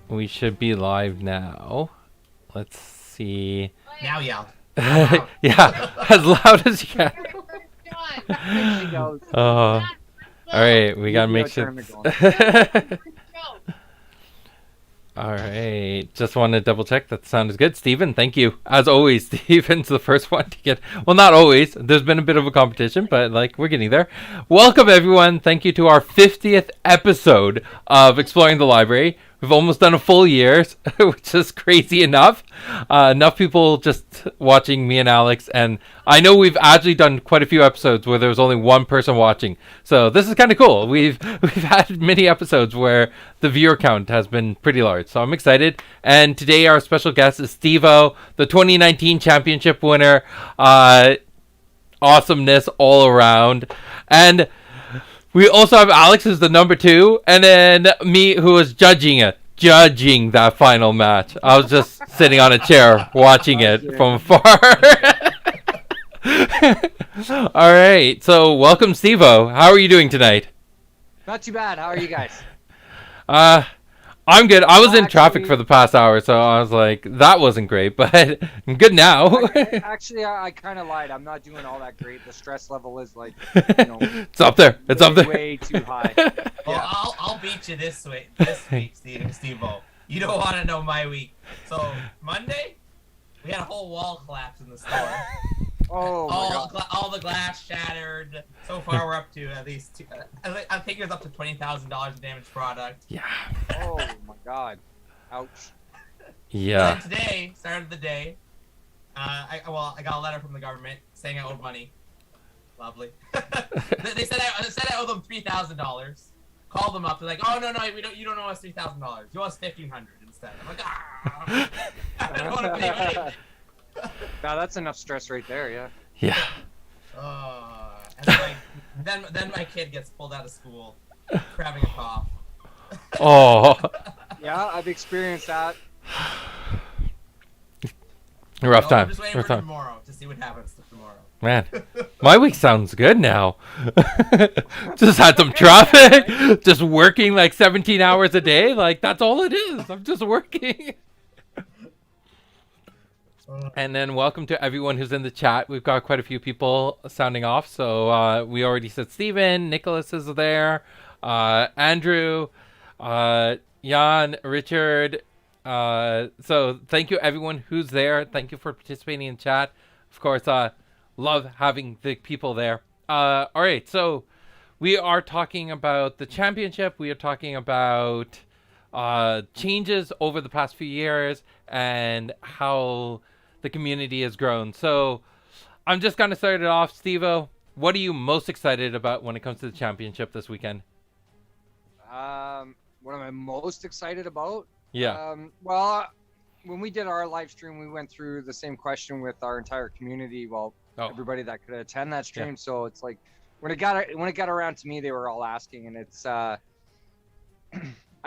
We should be live now. Let's see. Now yell. Yeah, as loud as you can. There she goes. All right, we gotta Yu-Gi-Oh make sure. tournament All right, just want to double check that the sound is good. Steven, thank you. As always, Steven's the first one to get. Well, not always. There's been a bit of a competition, but we're getting there. Welcome, everyone. Thank you to our 50th episode of Exploring the Library. We've almost done a full year, which is crazy enough. Enough people just watching me and Alex, and I know we've actually done quite a few episodes where there was only one person watching. So this is kind of cool. We've had many episodes where the viewer count has been pretty large. So I'm excited. And today our special guest is Steve-O, the 2019 championship winner. Awesomeness all around. And we also have Alex as the number 2, and then me who was judging that final match. I was just sitting on a chair watching it from afar. All right, so welcome, Steve-O. How are you doing tonight? Not too bad. How are you guys? I'm good. I was in traffic for the past hour, so I was like, that wasn't great, but I'm good now. Actually, I kind of lied. I'm not doing all that great. The stress level is it's up there. It's up there. Way too high. Well, I'll beat you this week, Steve-O. You don't want to know my week. So Monday, we had a whole wall collapse in the store. Oh my God. All the glass shattered. So far, we're up to at least I think it's up to $20,000 in damaged product. Yeah. Oh my God. Ouch. Yeah. And today started the day. I got a letter from the government saying I owed money. Lovely. They said I owe them $3,000. Called them up. They're like, oh no, you don't owe us $3,000. You owe us $1,500 instead. I'm like, I don't want to pay money. Now that's enough stress right there. Yeah. Yeah. And then my kid gets pulled out of school for having a cough. Oh. Yeah, I've experienced that. Rough time. I'm just waiting for tomorrow to see what happens tomorrow. Man, my week sounds good now. Just had some traffic. Just working 17 hours a day. That's all it is. I'm just working. And then welcome to everyone who's in the chat. We've got quite a few people sounding off. So we already said Steven, Nicholas is there, Andrew, Jan, Richard. So thank you everyone who's there. Thank you for participating in chat. Of course, love having the people there. All right, so we are talking about the championship. We are talking about changes over the past few years and how the community has grown. So I'm just going to start it off. Steve-O, what are you most excited about when it comes to the championship this weekend? What am I most excited about? Yeah. Well, when we did our live stream, we went through the same question with our entire community. Well, everybody that could attend that stream. Yeah. So it's like when it got around to me, they were all asking, and it's I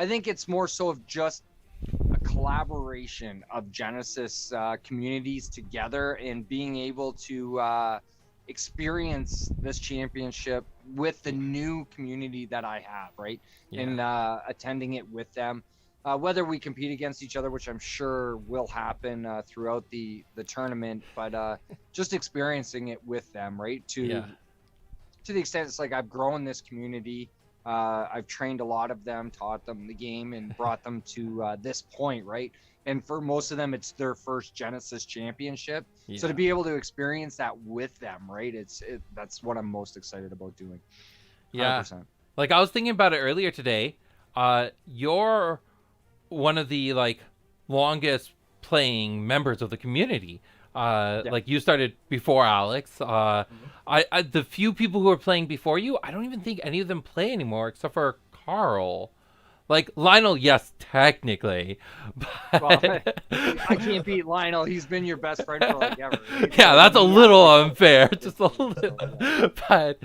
think it's more so of just a collaboration of Genesis communities together and being able to experience this championship with the new community that I have, right? Yeah. And attending it with them. Whether we compete against each other, which I'm sure will happen throughout the tournament, but just experiencing it with them, right? To the extent it's like I've grown this community. I've trained a lot of them, taught them the game, and brought them to this point, right? And for most of them, it's their first Genesis championship. Yeah. So to be able to experience that with them, right? That's what I'm most excited about doing. 100%. Yeah. I was thinking about it earlier today. You're one of the longest playing members of the community. You started before Alex. I the few people who are playing before you, I don't even think any of them play anymore except for Carl. Lionel, yes, technically. But... Well, I can't beat Lionel. He's been your best friend for ever. Yeah, that's a little unfair. Just a little. But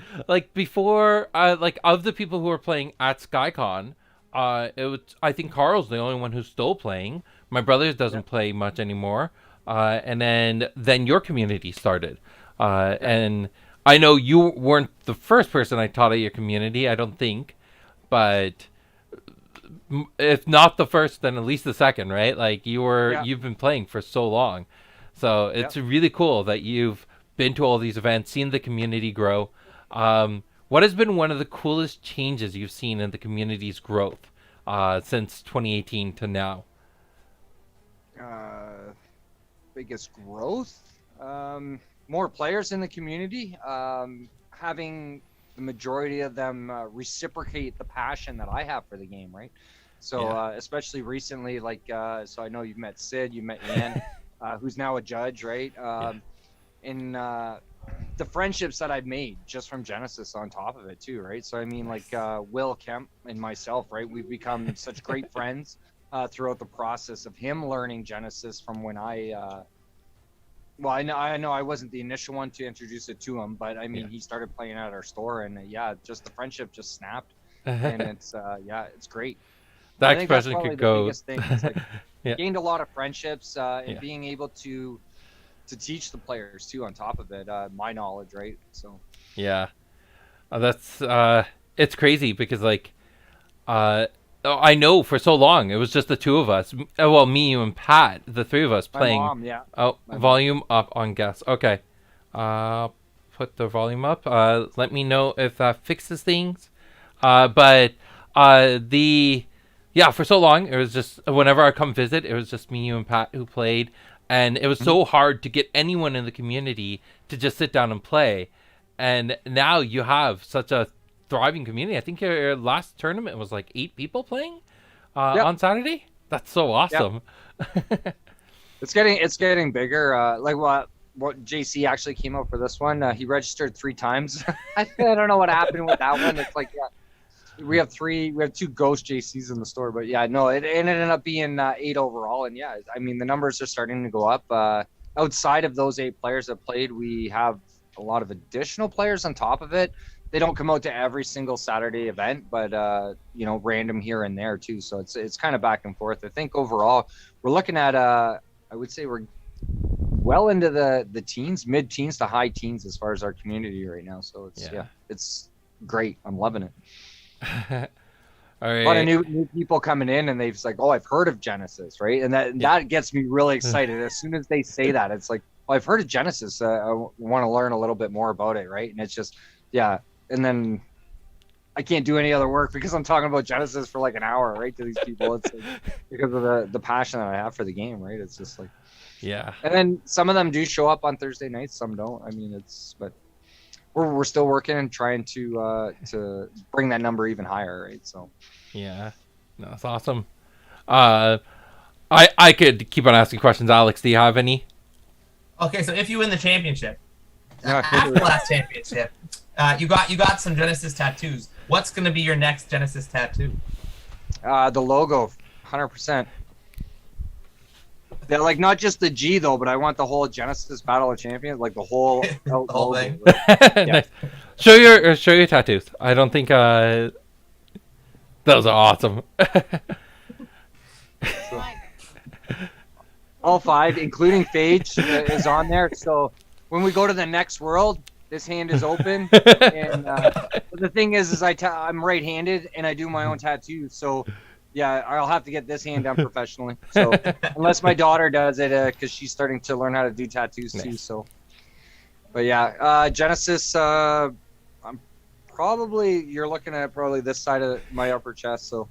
before, of the people who were playing at SkyCon, I think Carl's the only one who's still playing. My brother doesn't play much anymore. And then your community started. And I know you weren't the first person I taught at your community, I don't think. But if not the first, then at least the second, right? Like Yeah. you've been playing for so long, so it's really cool that you've been to all these events, seen the community grow. What has been one of the coolest changes you've seen in the community's growth since 2018 to now? Biggest growth, more players in the community, having the majority of them reciprocate the passion that I have for the game, right? So especially recently, like so I know you've met Sid, you met Ian, who's now a judge, right? And the friendships that I've made just from Genesis on top of it too, right? So I mean, like Will Kemp and myself, right? We've become such great friends throughout the process of him learning Genesis from when well, I know I wasn't the initial one to introduce it to him, but I mean, he started playing at our store, and just the friendship just snapped, and it's it's great. That I think that's expression probably could the go. biggest thing. It's like gained a lot of friendships, and being able to teach the players too on top of it, my knowledge, right? So Yeah, that's it's crazy because like I know for so long it was just the two of us. Well, me, you, and Pat, the three of us playing. my mom, my volume up on guest. Okay, put the volume up. Let me know if that fixes things. But for so long it was just whenever I come visit, it was just me, you, and Pat who played, and it was so hard to get anyone in the community to just sit down and play. And now you have such a thriving community. I think your last tournament was like 8 people playing on Saturday. That's so awesome. It's getting bigger. Like what JC actually came up for this one. He registered 3 times. I don't know what happened with that one. It's like we have 2 ghost JCs in the store, but it ended up being 8 overall. And I mean the numbers are starting to go up. Outside of those 8 players that played, we have a lot of additional players on top of it. They don't come out to every single Saturday event, but random here and there too. So it's kind of back and forth. I think overall we're looking at I would say we're well into the teens, mid-teens to high teens as far as our community right now. So it's great. I'm loving it. All right. A lot of new people coming in, and they've just like, oh, I've heard of Genesis, right? And that gets me really excited. As soon as they say that, it's like, oh, I've heard of Genesis. I want to learn a little bit more about it, right? And it's just and then I can't do any other work because I'm talking about Genesis for like an hour, right, to these people. It's like, because of the passion that I have for the game, right? It's just like, and then some of them do show up on Thursday nights, some don't. I mean, but we're still working and trying to bring that number even higher, right? So that's awesome. I could keep on asking questions. Alex, do you have any? Okay, so if you win the championship, after the last championship, you got some Genesis tattoos. What's going to be your next Genesis tattoo? The logo, 100%. They're like not just the G though, but I want the whole Genesis Battle of Champions, like the whole thing. Nice. Show your tattoos. I don't think those are awesome. All 5, including Phage, is on there. So when we go to the next world, this hand is open. And the thing is I'm right-handed and I do my own tattoos. So I'll have to get this hand done professionally. So unless my daughter does it, because she's starting to learn how to do tattoos too. So, but Genesis. You're looking at probably this side of my upper chest. So.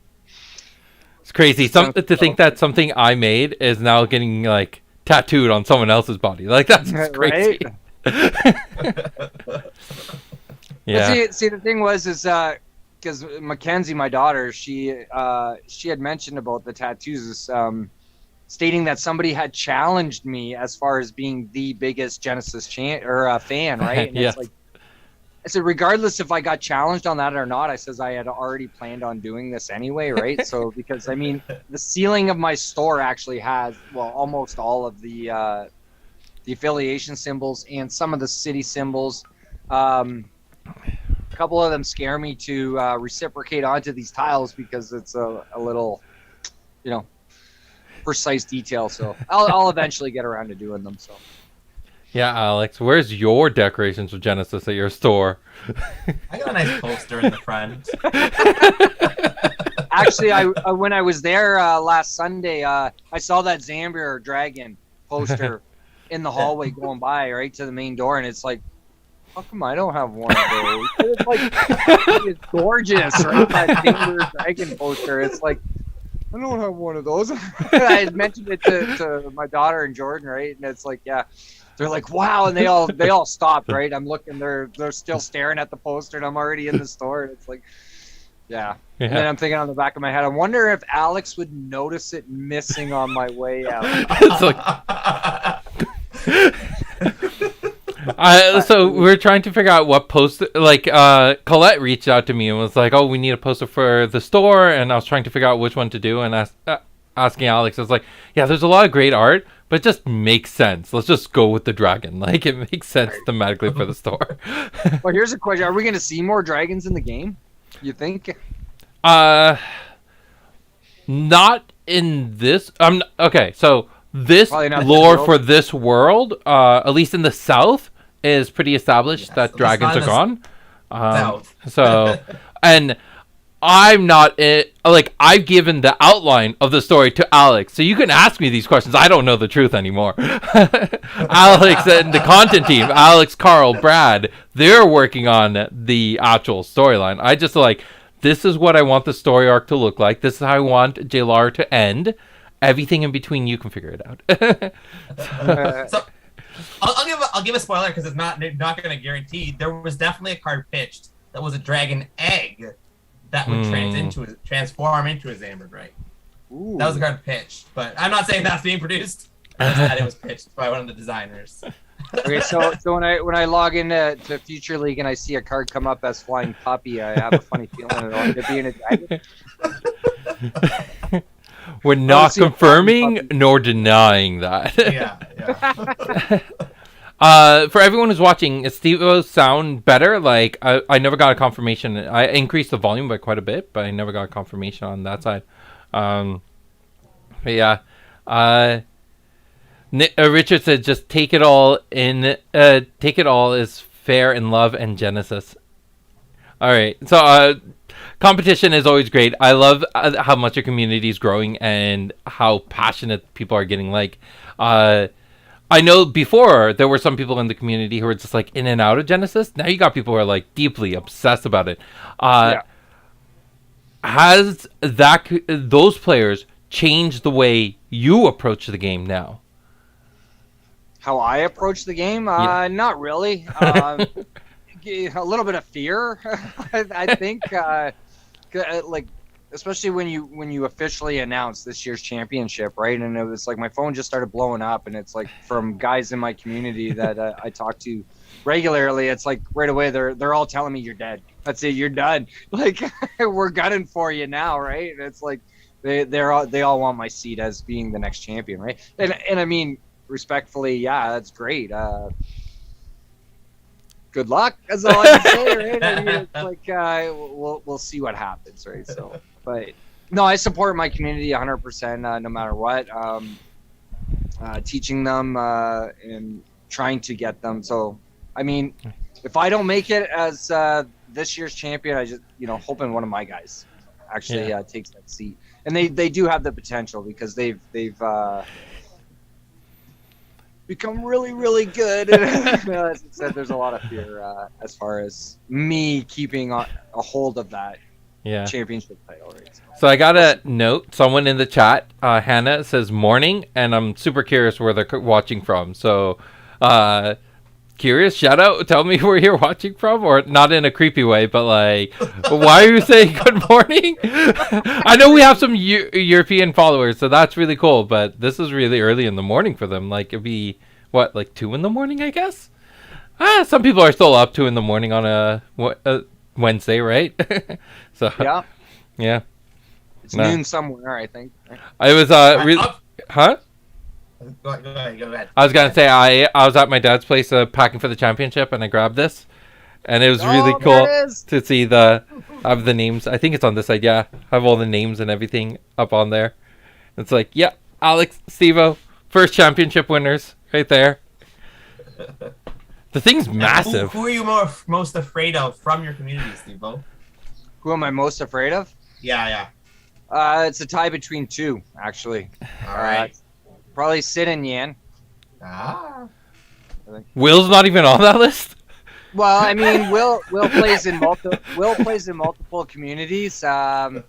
It's crazy. To think that something I made is now getting like tattooed on someone else's body. Like that's crazy. See, the thing was because Mackenzie, my daughter, she had mentioned about the tattoos, stating that somebody had challenged me as far as being the biggest Genesis fan, right? And it's like, I said, regardless if I got challenged on that or not, I says I had already planned on doing this anyway, right? So because I mean, the ceiling of my store actually has almost all of the affiliation symbols and some of the city symbols. A couple of them scare me to reciprocate onto these tiles because it's a little, precise detail. So I'll eventually get around to doing them. So. Yeah, Alex, where's your decorations of Genesis at your store? I got a nice poster in the front. Actually, I when I was there last Sunday, I saw that Zambia dragon poster in the hallway going by right to the main door, and it's like, how come I don't have one of those? It's like, it's gorgeous, right? That Zambia dragon poster. It's like, I don't have one of those. I had mentioned it to my daughter and Jordan, right? And it's like, yeah. They're like, wow, and they all stopped, right? I'm looking, they're still staring at the poster, and I'm already in the store, and it's like, yeah. And then I'm thinking on the back of my head, I wonder if Alex would notice it missing on my way out. It's like, so we're trying to figure out what poster. Like, Colette reached out to me and was like, "Oh, we need a poster for the store," and I was trying to figure out which one to do, and asking Alex, I was like, "Yeah, there's a lot of great art, but it just makes sense. Let's just go with the dragon. Like, it makes sense thematically for the store." Well, here's a question: are we going to see more dragons in the game? You think? Not in this. Okay, so this lore for this world, at least in the south, is pretty established that dragons are gone. So, and I'm not like, I've given the outline of the story to Alex, so you can ask me these questions. I don't know the truth anymore. Alex and the content team, Alex, Carl, Brad, they're working on the actual storyline. I just like, this is what I want the story arc to look like. This is how I want JLR to end. Everything in between, you can figure it out. So I'll give a spoiler because it's not going to guarantee. There was definitely a card pitched that was a dragon egg that would transform into a Xamber Drake. That was a card pitched, but I'm not saying that's being produced. Just that it was pitched by one of the designers. Okay, so when I log into Future League and I see a card come up as Flying Puppy, I have a funny feeling it'll end up being a dragon. We're not confirming nor denying that. Yeah. For everyone who's watching, is Steve-O's sound better? Like, I never got a confirmation. I increased the volume by quite a bit, but I never got a confirmation on that side. But yeah. Richard said, just take it all in. Take it all is fair in love and Genesis. All right. So, competition is always great. I love how much your community is growing and how passionate people are getting. Like, I know before there were some people in the community who were just like in and out of Genesis. Now you got people who are like deeply obsessed about it. Has those players changed the way you approach the game now? How I approach the game? Not really. A little bit of fear, I think. Like, especially when you officially announce this year's championship, right? And it was like my phone just started blowing up, and it's like from guys in my community that I talk to regularly. It's like right away they're all telling me you're dead. That's it, you're done. Like, we're gunning for you now, right? And it's like they all want my seat as being the next champion, right? And I mean, respectfully, yeah, that's great. Good luck. That's all I can say, right? I mean, it's like we'll see what happens, right? So, but no, I support my community 100%, no matter what. Teaching them and trying to get them. So, I mean, if I don't make it as this year's champion, I just hoping one of my guys actually takes that seat. And they do have the potential because they've become really, really good. As I said, there's a lot of fear as far as me keeping a hold of that championship title. Right? So I got a note. Someone in the chat, Hannah, says morning, and I'm super curious where they're watching from. So, curious, shout out, tell me where you're watching from, or not in a creepy way, but like, why are you saying good morning? I know we have some European followers, so that's really cool, but this is really early in the morning for them. Like, it'd be, what, like 2 in the morning, I guess? Some people are still up 2 in the morning on a Wednesday, right? So, yeah. It's noon somewhere, I think. I was, huh? Go ahead. I was gonna say I was at my dad's place packing for the championship, and I grabbed this, and it was really cool to see have the names. I think it's on this side. Yeah, have all the names and everything up on there. It's like, yeah, Alex, Steve-O, first championship winners right there. The thing's massive. Who are you most afraid of from your community, Steve-O? Who am I most afraid of? Yeah. It's a tie between two, actually. All right. Probably Sid and Yan. Ah. Will's not even on that list. Well, I mean, Will plays in multiple communities. I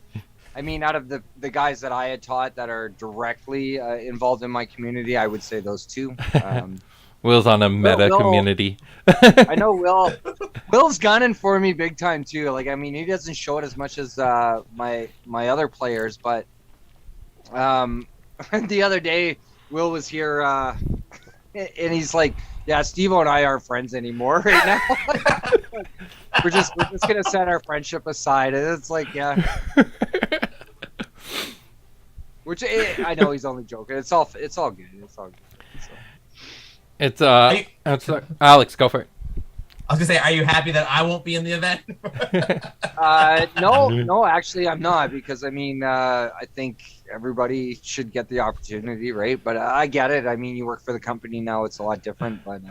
mean, out of the guys that I had taught that are directly involved in my community, I would say those two. Will's on a meta community. I know Will's gunning for me big time too. Like, I mean, he doesn't show it as much as my other players, but the other day Will was here and he's like, "Yeah, Steve-O and I aren't friends anymore right now. we're just gonna set our friendship aside." And it's like, yeah. Which I know he's only joking. It's all good. It's all good. It's Alex, go for it. I was gonna say, are you happy that I won't be in the event? No, actually, I'm not, because I mean, I think everybody should get the opportunity, right? But I get it. I mean, you work for the company now; it's a lot different. But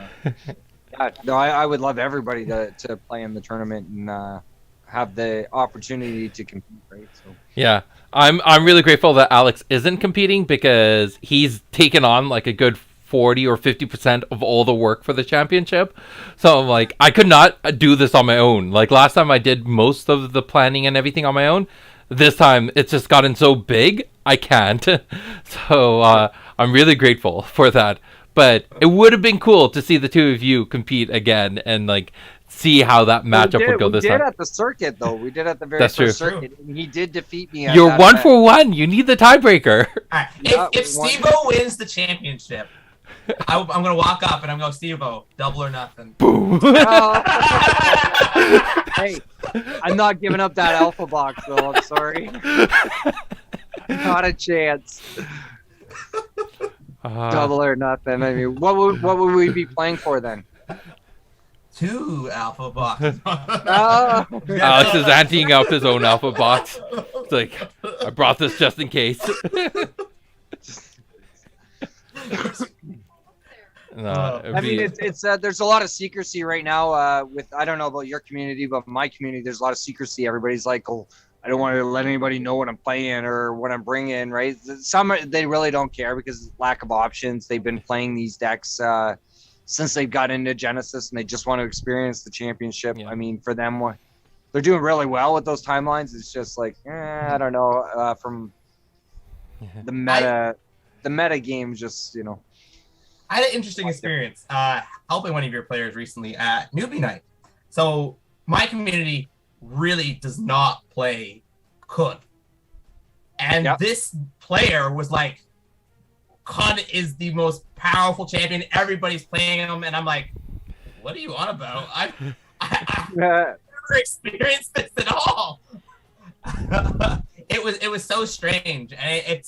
yeah, no, I would love everybody to play in the tournament and have the opportunity to compete, right? So yeah. I'm really grateful that Alex isn't competing, because he's taken on like a good 40 or 50% of all the work for the championship. So I'm like, I could not do this on my own. Like last time I did most of the planning and everything on my own. This time it's just gotten so big, I can't. So I'm really grateful for that. But it would have been cool to see the two of you compete again and like see how that matchup would go this time. We did at the circuit, though. We did at the very first circuit. And he did defeat me. You're 1-for-1. You need the tiebreaker. Right. If Steve-O wins the championship, I'm going to walk up and I'm going, "Steve-O, double or nothing." Boom. Hey, I'm not giving up that alpha box, though. I'm sorry. Not a chance. Double or nothing. I mean, what would we be playing for then? 2 alpha boxes. Alex is anteing up his own alpha box. It's like, I brought this just in case. I mean, it's there's a lot of secrecy right now. With, I don't know about your community, but my community, there's a lot of secrecy. Everybody's like, "Oh, I don't want to let anybody know what I'm playing or what I'm bringing." Right? Some they really don't care because lack of options. They've been playing these decks since they got into Genesis, and they just want to experience the championship. Yeah. I mean, for them, they're doing really well with those timelines. It's just like, I don't know, from the meta game, just, you know. I had an interesting experience helping one of your players recently at Newbie Night. So my community really does not play Kun. And this player was like, Kun is the most powerful champion. Everybody's playing him, and I'm like, "What are you on about? I've never experienced this at all." It was so strange, and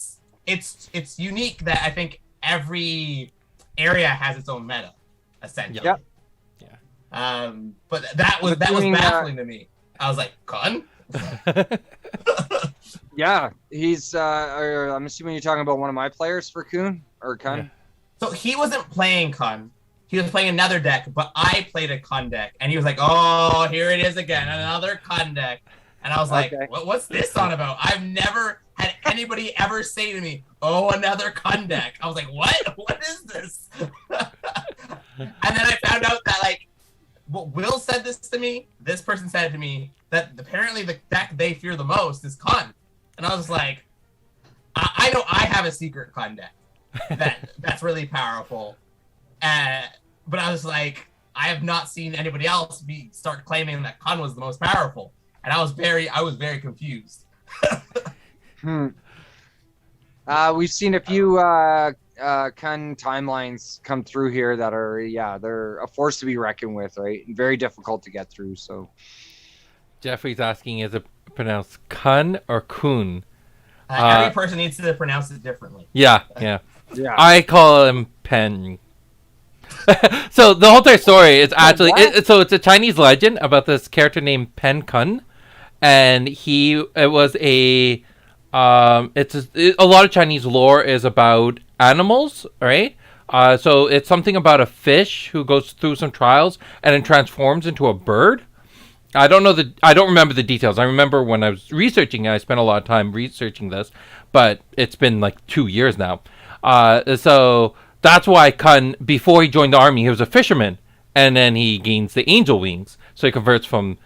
it's unique that I think every area has its own meta, essentially. Yep. Yeah. But that was baffling to me. I was like, "Kun?" Yeah, he's. I'm assuming you're talking about one of my players for Kun or Kun. Yeah. So he wasn't playing Kun. He was playing another deck, but I played a Kun deck, and he was like, "Oh, here it is again, another Kun deck." And I was like, "What's this on about?" I've never had anybody ever say to me, "Oh, another Kun deck." I was like, "What? What is this?" And then I found out that, like, Will said this to me. This person said to me that apparently the deck they fear the most is Kun. And I was like, I know I have a secret Kun deck that's really powerful. But I was like, I have not seen anybody else start claiming that Kun was the most powerful. And I was very confused. We've seen a few Kun timelines come through here that are, they're a force to be reckoned with, right? And very difficult to get through. So Jeffrey's asking, is it pronounced Kun or Kun? Every person needs to pronounce it differently. Yeah. I call him Pen. So the whole entire story is actually it's a Chinese legend about this character named Pen Kun, and it was a lot of Chinese lore is about animals, right? So it's something about a fish who goes through some trials and then transforms into a bird. I don't remember the details. I remember when I was researching it, I spent a lot of time researching this, but it's been like 2 years now. So that's why Kun, before he joined the army, he was a fisherman, and then he gains the angel wings. So he converts from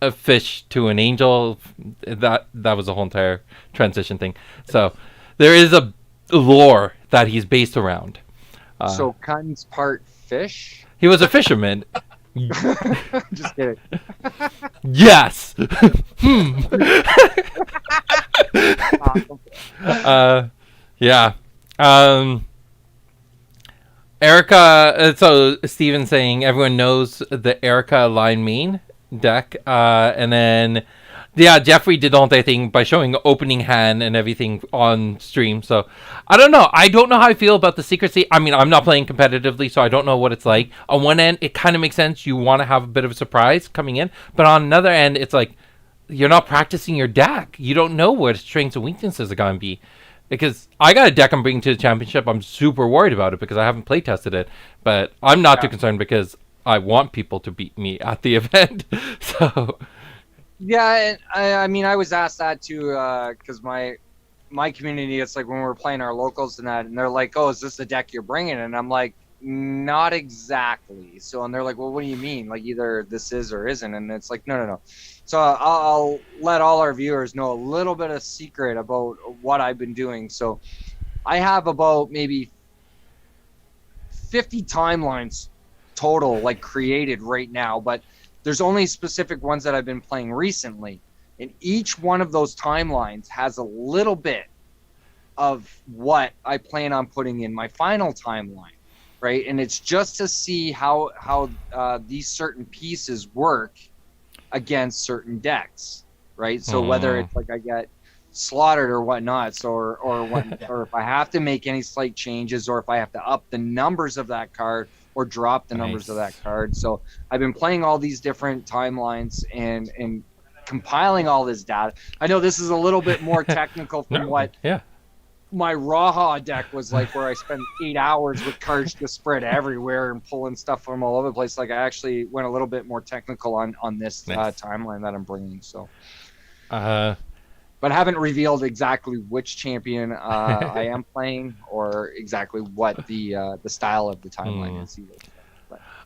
a fish to an angel. That was the whole entire transition thing. So there is a lore that he's based around. So Kun's part fish? He was a fisherman. Just kidding. Yes. Yeah. Erica. So Steven saying everyone knows the Erica line main deck, and then Jeffrey did the whole thing by showing opening hand and everything on stream. So I don't know. I don't know how I feel about the secrecy. I mean, I'm not playing competitively, so I don't know what it's like. On one end, it kind of makes sense. You want to have a bit of a surprise coming in, but on another end, it's like you're not practicing your deck. You don't know what its strengths and weaknesses are going to be. Because I got a deck I'm bringing to the championship. I'm super worried about it because I haven't play tested it, but I'm not too concerned because I want people to beat me at the event. So. Yeah, I mean, I was asked that too, because my community, it's like when we're playing our locals and that, and they're like, "Oh, is this the deck you're bringing?" And I'm like, "Not exactly." So, and they're like, "Well, what do you mean? Like either this is or isn't?" And it's like, no. So I'll let all our viewers know a little bit of secret about what I've been doing. So I have about maybe 50 timelines total, like created right now, but there's only specific ones that I've been playing recently, and each one of those timelines has a little bit of what I plan on putting in my final timeline, right? And it's just to see how these certain pieces work against certain decks, right? So whether it's like I get slaughtered or whatnot, so or if I have to make any slight changes, or if I have to up the numbers of that card or drop the numbers of that card. So I've been playing all these different timelines and compiling all this data. I know this is a little bit more technical from what my Raha deck was like, where I spent 8 hours with cards just spread everywhere and pulling stuff from all over the place. Like I actually went a little bit more technical on this timeline that I'm bringing. So, but haven't revealed exactly which champion I am playing or exactly what the style of the timeline is either.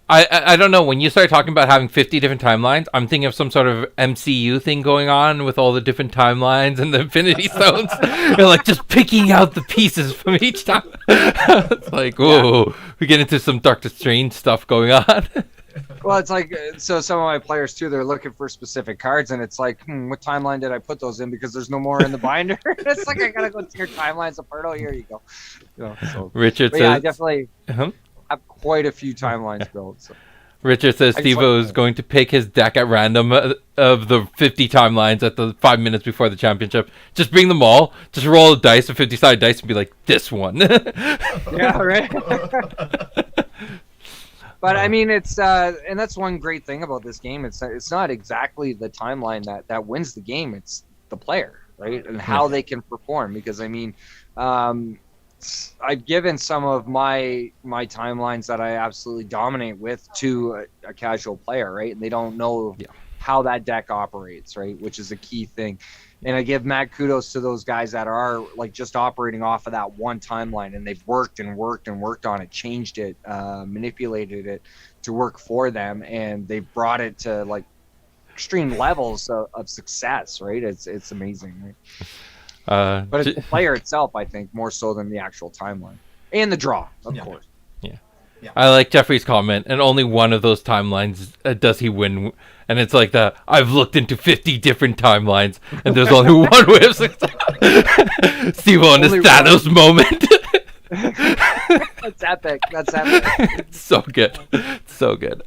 I don't know. When you start talking about having 50 different timelines, I'm thinking of some sort of MCU thing going on with all the different timelines and the Infinity Stones. You're like just picking out the pieces from each time. It's like, whoa, we get into some Doctor Strange stuff going on. Well, it's like, so some of my players too, they're looking for specific cards, and it's like, what timeline did I put those in? Because there's no more in the binder. It's like, I gotta go tear timelines apart. Oh, here you go. So, Richard says, I definitely have quite a few timelines built. So. Richard says Steve-O is going to pick his deck at random of the 50 timelines at the 5 minutes before the championship. Just bring them all. Just roll a dice, a 50-sided dice, and be like, this one. Yeah, right? But I mean, it's and that's one great thing about this game. It's not exactly the timeline that wins the game. It's the player, right, and how they can perform. Because I mean, I've given some of my timelines that I absolutely dominate with to a casual player, right, and they don't know how that deck operates, right, which is a key thing. And I give mad kudos to those guys that are like just operating off of that one timeline, and they've worked and worked and worked on it, changed it, manipulated it to work for them, and they've brought it to like extreme levels of success, right? It's amazing, right? But it's the player itself, I think, more so than the actual timeline and the draw, of course. Yeah. I like Jeffrey's comment, and only one of those timelines does he win. And it's like I've looked into 50 different timelines, and there's only one way of success. Steve on his Thanos moment. That's epic. It's so good. So good.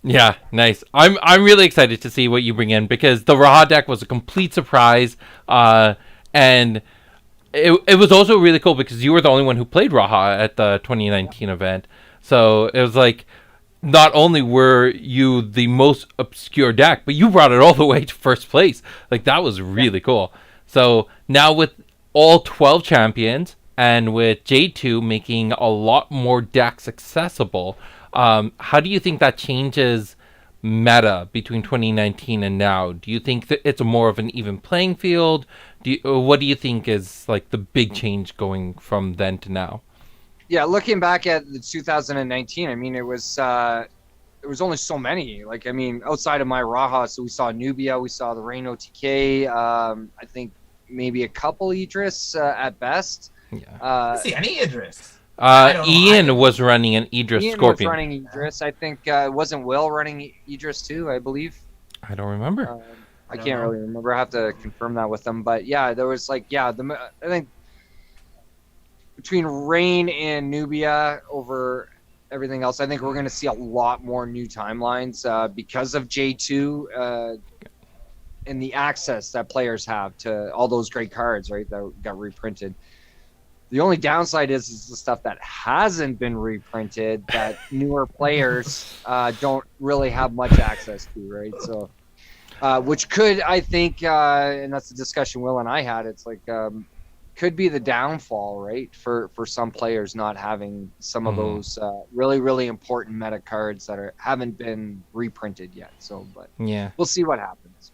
Yeah, nice. I'm really excited to see what you bring in, because the Raha deck was a complete surprise, and it was also really cool because you were the only one who played Raha at the 2019 event. So it was like, not only were you the most obscure deck, but you brought it all the way to first place. Like, that was really cool. So now with all 12 champions, and with J2 making a lot more decks accessible, how do you think that changes meta between 2019 and now? Do you think that it's more of an even playing field? What do you think is like the big change going from then to now? Yeah, looking back at the 2019, I mean, it was only so many. Like, I mean, outside of my Raha, so we saw Nubia, we saw the Rain OTK. I think maybe a couple Idris at best. Yeah. See any Idris? Ian was running an Idris Ian Scorpion. was running Idris. I think wasn't Will running Idris too, I believe. I don't remember. I can't really remember. I have to confirm that with them. But yeah, there was like, I think between Rain and Nubia over everything else, I think we're going to see a lot more new timelines because of J2 and the access that players have to all those great cards, right, that got reprinted. The only downside is the stuff that hasn't been reprinted that newer players don't really have much access to, right? So, which could, I think, and that's the discussion Will and I had, it's like, could be the downfall, right, for some players not having some of those really, really important meta cards that haven't been reprinted yet. So, but yeah, we'll see what happens.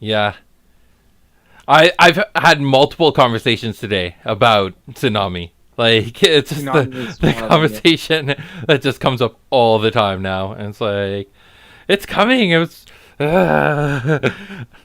Yeah. I've had multiple conversations today about Tsunami. Like, it's just the conversation that just comes up all the time now. And it's like, it's coming. It was...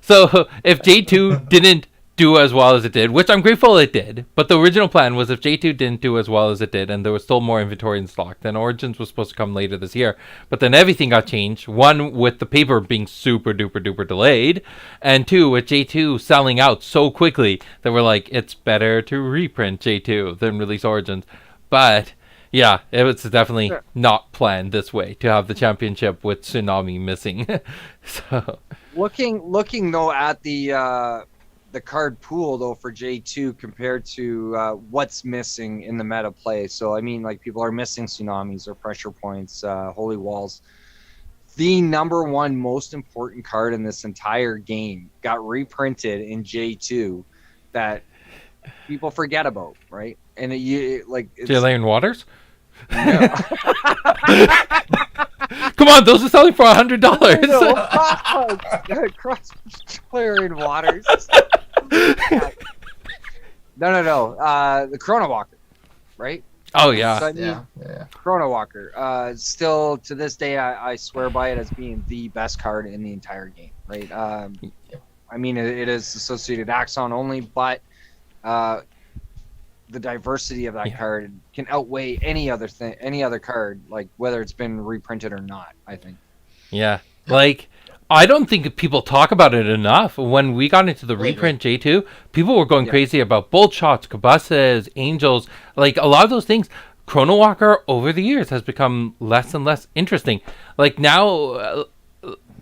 So, if J2 didn't do as well as it did, which I'm grateful it did, but the original plan was if J2 didn't do as well as it did and there was still more inventory in stock, then Origins was supposed to come later this year. But then everything got changed. One, with the paper being super duper duper delayed, and two, with J2 selling out so quickly that we're like, it's better to reprint J2 than release Origins. But yeah, it was definitely not planned this way to have the championship with Tsunami missing. So looking though at the card pool though for J2 compared to what's missing in the meta play. So I mean, like, people are missing Tsunamis or Pressure Points, Holy Walls. The number one most important card in this entire game got reprinted in J2 that people forget about, right? And Jalen Waters? No. Come on, those are selling for $100. Cross player in Waters. No. The Chrono Walker, right? Oh yeah. So, I mean, Chrono Walker. Still to this day, I swear by it as being the best card in the entire game, right? I mean, it is associated Axon only, but the diversity of that card can outweigh any other card, like whether it's been reprinted or not, I think. Yeah. Like, I don't think people talk about it enough. When we got into the reprint J2, people were going crazy about bolt shots, Cabusses, Angels, like a lot of those things. Chrono Walker over the years has become less and less interesting. Like, now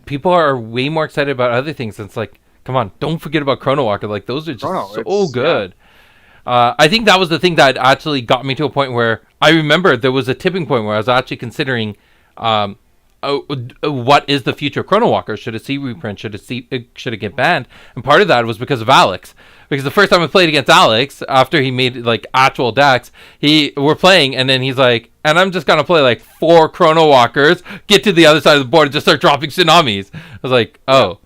people are way more excited about other things. It's like, come on, don't forget about Chrono Walker. Like, those are just so good. I think that was the thing that actually got me to a point where I remember there was a tipping point where I was actually considering what is the future of Chrono Walker? Should it see reprint? Should it get banned? And part of that was because of Alex. Because the first time I played against Alex, after he made like actual decks, we're playing, and then he's like, and I'm just gonna play like 4 Chrono Walkers, get to the other side of the board, and just start dropping Tsunamis. I was like, oh,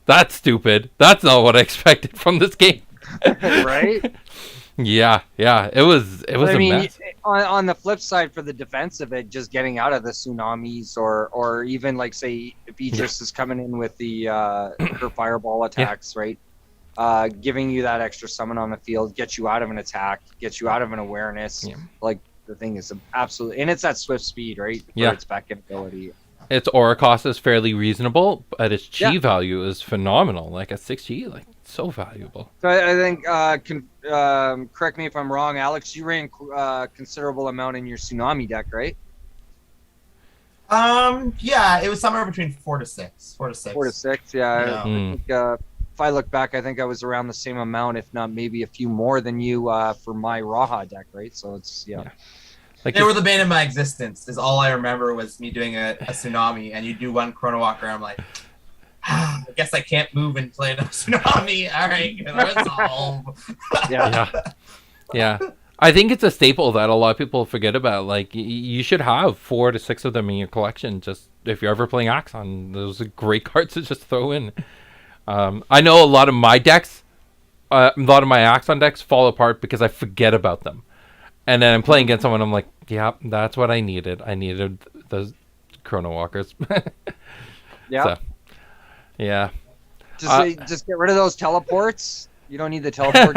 that's stupid. That's not what I expected from this game. Right? Yeah, it was a mess. On the flip side, for the defense of it, just getting out of the Tsunamis, or even like, say, if Idris is coming in with the her fireball attacks, right? Giving you that extra summon on the field, get you out of an attack, get you out of an awareness. Yeah. Like, the thing is absolutely, and it's at swift speed, right? For its back ability. Its aura cost is fairly reasonable, but its chi value is phenomenal. Like, at 6 chi, like, so valuable. So I think, correct me if I'm wrong, Alex, you ran considerable amount in your Tsunami deck, right? Yeah, it was somewhere between 4 to 6. 4 to 6. 4 to 6, yeah. I think, if I look back, I think I was around the same amount, if not maybe a few more than you for my Raha deck, right? So it's, Like, they were the bane of my existence, is all I remember was me doing a Tsunami, and you do one Chrono Walker, I'm like, I guess I can't move and play no Tsunami. All right, resolve. Yeah. I think it's a staple that a lot of people forget about. Like, you should have 4 to 6 of them in your collection. Just if you're ever playing Axon, those are great cards to just throw in. I know a lot of my decks, a lot of my Axon decks fall apart because I forget about them. And then I'm playing against someone, I'm like, yeah, that's what I needed. I needed those Chrono Walkers. Yeah. So, yeah. Just get rid of those teleports. You don't need the teleport.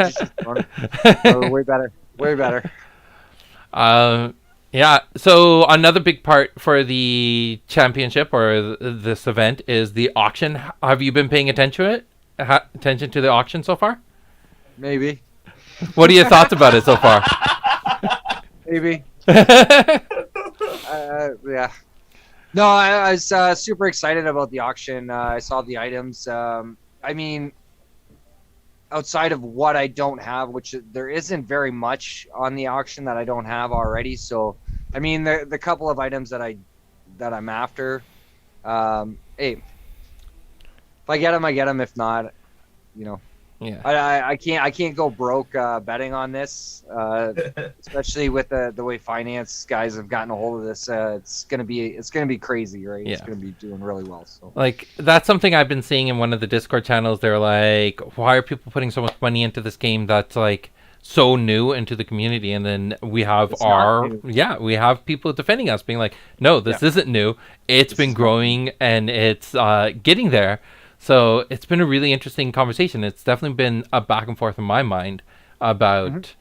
Way better. Way better. Yeah. So another big part for the championship or this event is the auction. Have you been paying attention to it? Attention to the auction so far? Maybe. What are your thoughts about it so far? Maybe. Yeah. No, I was super excited about the auction. I saw the items. I mean, outside of what I don't have, which there isn't very much on the auction that I don't have already. So, I mean, the couple of items that I'm after. Hey, if I get them, I get them. If not, you know. Yeah. I can't go broke betting on this, especially with the way finance guys have gotten a hold of this. It's gonna be crazy, right? Yeah. It's gonna be doing really well. So like that's something I've been seeing in one of the Discord channels. They're like, why are people putting so much money into this game that's like so new into the community? And then we have we have people defending us, being like, no, this isn't new. It's been growing and it's getting there. So it's been a really interesting conversation. It's definitely been a back and forth in my mind about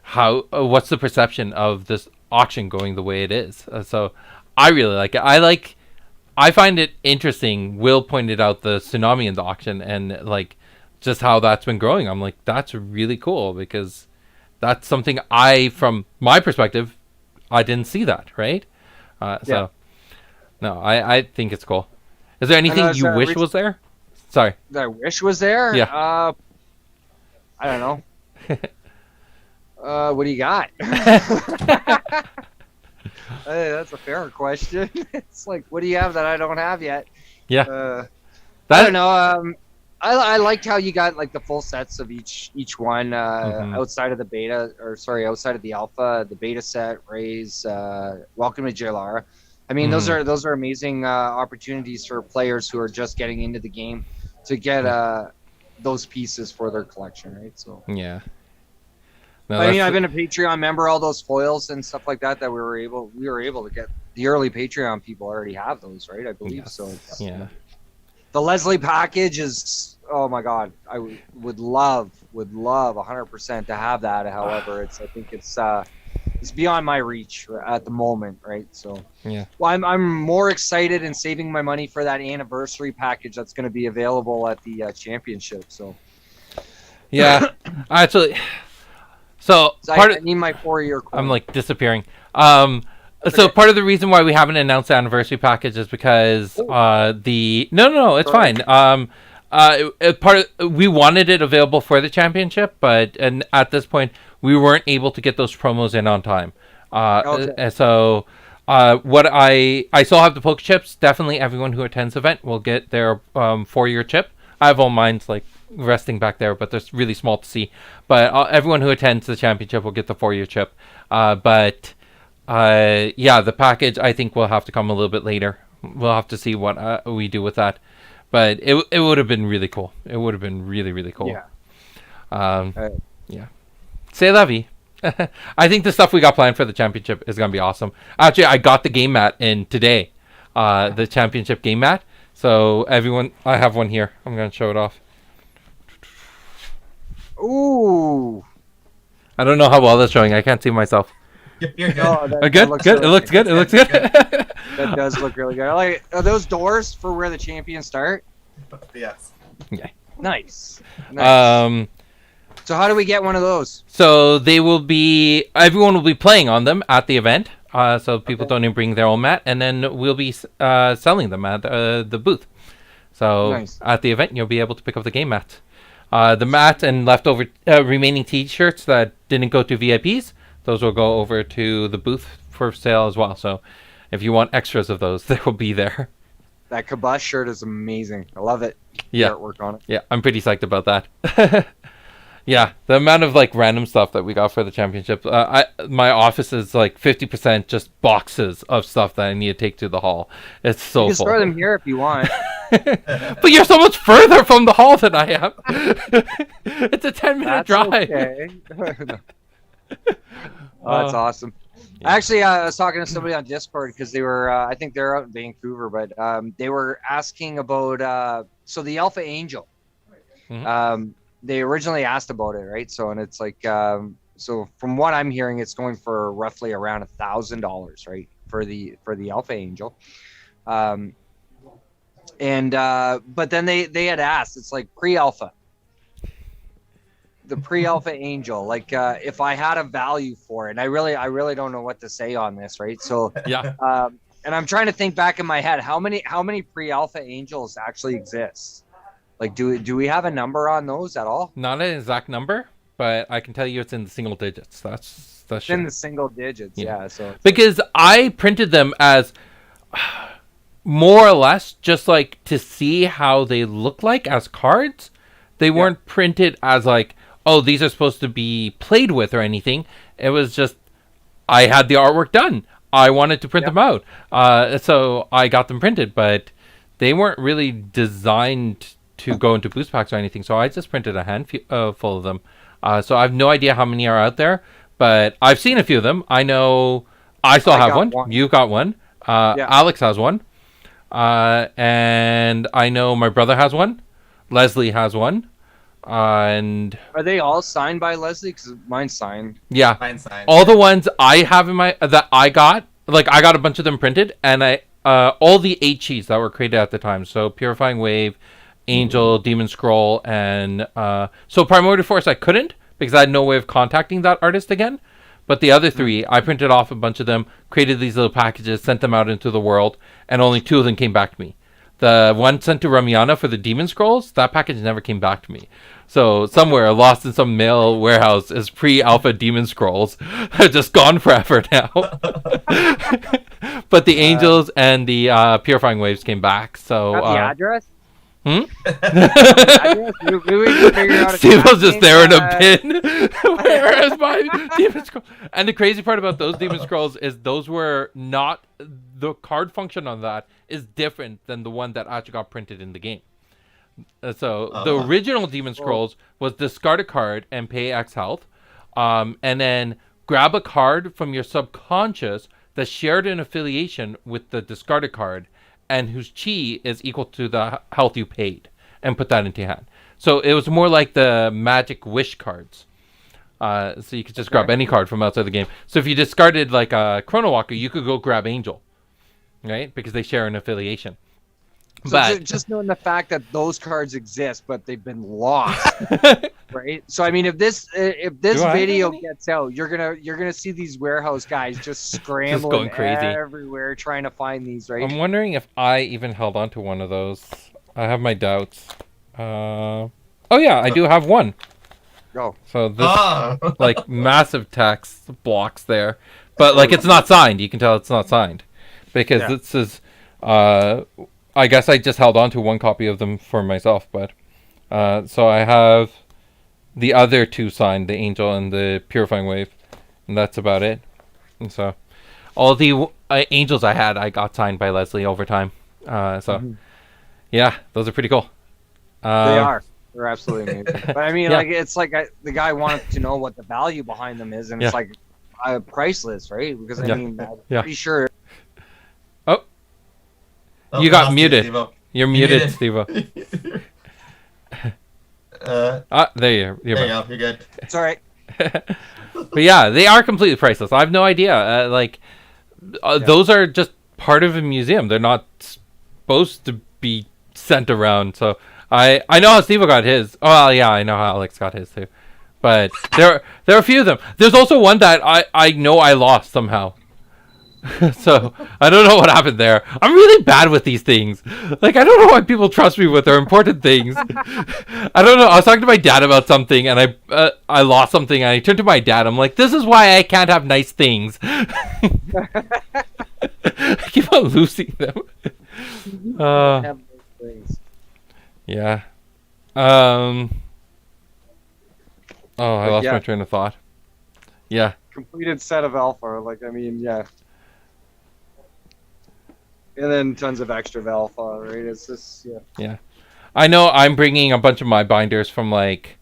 how what's the perception of this auction going the way it is. So I really like it. I find it interesting. Will pointed out the tsunami in the auction and like just how that's been growing. I'm like, that's really cool because that's something from my perspective, I didn't see that, right? So no, I think it's cool. Is there anything you wish was there? Sorry. That I wish was there? Yeah. I don't know. What do you got? Hey, that's a fair question. It's like, what do you have that I don't have yet? Yeah. I don't know. I liked how you got like the full sets of each one outside of the beta, outside of the alpha, the beta set, Rays, Welcome to Jalara. I mean, those are amazing opportunities for players who are just getting into the game to get those pieces for their collection, right? So yeah. No, I mean, I've been a Patreon member. All those foils and stuff like that we were able to get. The early Patreon people already have those, right? I believe so. Yeah. The Leslie package is, oh my god, I would love 100% to have that. However, I think it's beyond my reach at the moment, right? So yeah. Well, I'm more excited and saving my money for that anniversary package that's going to be available at the championship. So yeah, actually. So I need my 4-year coin. I'm like disappearing. So part of the reason why we haven't announced the anniversary package is because it's fine. We wanted it available for the championship, but at this point we weren't able to get those promos in on time. So what I still have the poke chips. Definitely everyone who attends the event will get their 4-year chip. I have all mine's like resting back there, but they're really small to see. But everyone who attends the championship will get the 4-year chip. The package I think will have to come a little bit later. We'll have to see what we do with that. But it would have been really cool. It would have been really, really cool. Yeah. Yeah. C'est la vie. I think the stuff we got planned for the championship is going to be awesome. Actually, I got the game mat in today. The championship game mat. So everyone, I have one here. I'm going to show it off. Ooh. I don't know how well that's showing. I can't see myself. You're good. Good. It looks good. It looks good. That does look really good. Are those doors for where the champions start? Yes. Yeah. Nice. So how do we get one of those? So everyone will be playing on them at the event. So people don't even bring their own mat, and then we'll be selling them at the booth. So at the event, you'll be able to pick up the game mats. The mat and leftover remaining T-shirts that didn't go to VIPs, those will go over to the booth for sale as well. So if you want extras of those, they will be there. That Kabus shirt is amazing. I love it. Yeah. The artwork on it. Yeah, I'm pretty psyched about that. Yeah, the amount of like random stuff that we got for the championship. My office is like 50% just boxes of stuff that I need to take to the hall. It's so You can full. store them here if you want. But you're so much further from the hall than I am. It's a 10-minute drive. Okay. Oh, that's awesome. Yeah. Actually, I was talking to somebody on Discord because they were, I think they're out in Vancouver, but they were asking about, so the Alpha Angel. Mm-hmm. They originally asked about it, right? So, and it's like, so from what I'm hearing, it's going for roughly around $1,000, right, for the Alpha Angel. But then they had asked, it's like pre-alpha. The pre-alpha Angel, like if I had a value for it, and I really don't know what to say on this, right? So Yeah. And I'm trying to think back in my head, how many pre-alpha Angels actually exist? Like, do we have a number on those at all? Not an exact number, but I can tell you it's in the single digits. That's It's in the single digits, yeah. So because I printed them as more or less just like to see how they look like as cards. They weren't printed as like, oh, these are supposed to be played with or anything. It was just I had the artwork done. I wanted to print them out. So I got them printed, but they weren't really designed to go into boost packs or anything. So I just printed a handful of them. So I have no idea how many are out there, but I've seen a few of them. I know I still have one. You got one. Alex has one. And I know my brother has one. Leslie has one. And are they all signed by Leslie? Because mine's signed. Yeah, Mine's signed. All the ones I have in my that I got, like I got a bunch of them printed, and I all the 8 sheets that were created at the time. So Purifying Wave, Angel, Demon Scroll, and so Primordial Force I couldn't because I had no way of contacting that artist again. But the other 3, I printed off a bunch of them, created these little packages, sent them out into the world, and only 2 of them came back to me. The one sent to Ramiana for the Demon Scrolls, that package never came back to me. So somewhere lost in some mail warehouse is pre-alpha Demon Scrolls. Just gone forever now. But the Angels and the Purifying Waves came back. So got the address? Steve was just there in a pin. Where is my Demon Scroll? And the crazy part about those Demon Scrolls is those were not, the card function on that is different than the one that actually got printed in the game. The original Demon Scrolls was discard a card and pay X health, and then grab a card from your subconscious that shared an affiliation with the discarded card and whose chi is equal to the health you paid, and put that into your hand. So it was more like the Magic Wish cards. So you could just grab any card from outside the game. So if you discarded like a Chrono Walker, you could go grab Angel, right? Because they share an affiliation. So but just knowing the fact that those cards exist, but they've been lost, right? So I mean, if this video gets out, you're gonna see these warehouse guys just scrambling, just going crazy everywhere trying to find these. Right? I'm wondering if I even held on to one of those. I have my doubts. Oh yeah, I do have one. Go. So this like massive text blocks there, but like it's not signed. You can tell it's not signed because this is. I guess I just held on to one copy of them for myself, but so I have the other 2 signed, the Angel and the Purifying Wave, and that's about it. And so all the Angels I got signed by Leslie over time. Yeah, those are pretty cool. They are. They're absolutely amazing. But I mean, like it's like the guy wanted to know what the value behind them is, and it's like priceless, right? Because I mean, I'm pretty sure. You got muted. Steve-o. You're muted, Steve-o. There you are. There you go. You're good. It's all right. But yeah, they are completely priceless. I have no idea. Those are just part of a museum. They're not supposed to be sent around. So I know how Steve-o got his. Oh, well, yeah, I know how Alex got his too. But there are a few of them. There's also one that I know I lost somehow. So I don't know what happened there. I'm really bad with these things. Like I don't know why people trust me with their important things. I don't know. I was talking to my dad about something, and I lost something, and I turned to my dad. I'm like, "This is why I can't have nice things." I keep on losing them. Yeah. Oh, I lost my train of thought. Yeah. Completed set of alpha. Like, I mean, yeah. And then tons of extra alpha, right? It's just, yeah. Yeah. I know I'm bringing a bunch of my binders from, like,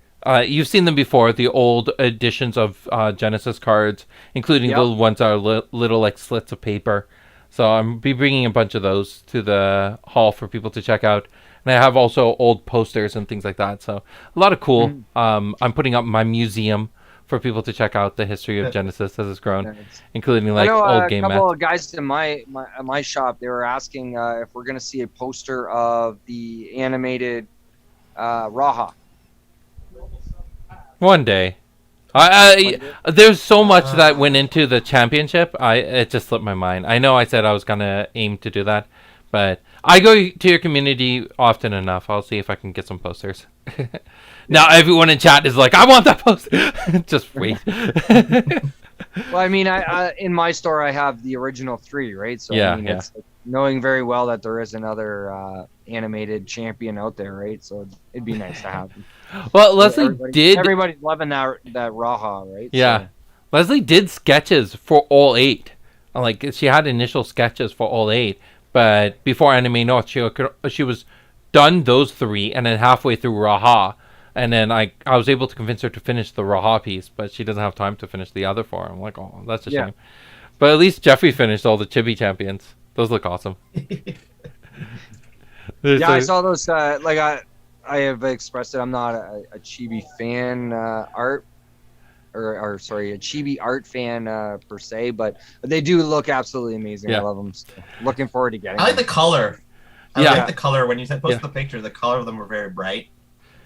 you've seen them before, the old editions of Genesis cards, including the ones that are little, like, slits of paper. So I'm be bringing a bunch of those to the hall for people to check out. And I have also old posters and things like that. So a lot of cool. I'm putting up my museum for people to check out the history of Genesis as it's grown, including like old game mats. A couple of guys in my shop, they were asking if we're going to see a poster of the animated Raha. One day. There's so much that went into the championship. It just slipped my mind. I know I said I was gonna aim to do that, but I go to your community often enough. I'll see if I can get some posters. Now everyone in chat is like, I want that poster. Just wait. Well, I mean, I in my store I have the original 3, right? So I mean, it's like knowing very well that there is another animated champion out there, right? So it'd be nice to have them. Well, Leslie everybody's loving that Raha, right? Yeah. So. Leslie did sketches for all 8. Like, she had initial sketches for all 8, but before Anime North, she was done those 3, and then halfway through Raha, and then I was able to convince her to finish the Raha piece, but she doesn't have time to finish the other 4. I'm like, oh, that's a shame. But at least Jeffrey finished all the Chibi champions. Those look awesome. I saw those. I have expressed it. I'm not a Chibi fan art, or sorry, a Chibi art fan per se, but they do look absolutely amazing. I love them. So looking forward to getting. I like the color. I like the color. When you posted the picture, the color of them were very bright.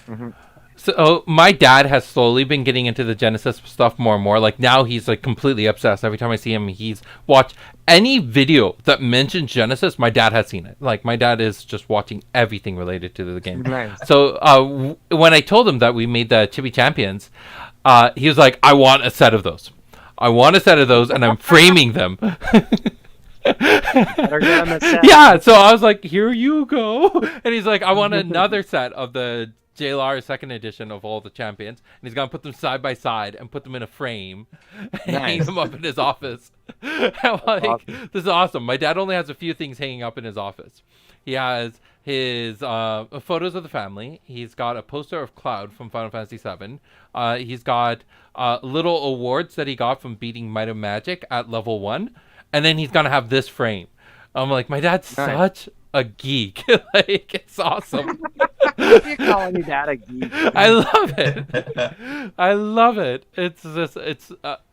Mm-hmm. So my dad has slowly been getting into the Genesis stuff more and more. Like now he's like completely obsessed. Every time I see him, he's watched any video that mentions Genesis. My dad has seen it. Like my dad is just watching everything related to the game. Nice. So when I told him that we made the Chibi Champions, he was like, I want a set of those. I want a set of those, and I'm framing them. Yeah, so I was like, here you go. And he's like, I want another set of the JLR 2nd edition of all the champions, and he's gonna put them side by side and put them in a frame and hang them up in his office. This is awesome. My dad only has a few things hanging up in his office. He has his photos of the family. He's got a poster of Cloud from Final Fantasy VII. He's got little awards that he got from beating Might of Magic at level 1, and then he's gonna have this frame. I'm like, my dad's such a geek. Like, it's awesome. You're calling your dad a geek. I love it. I love it. It's just,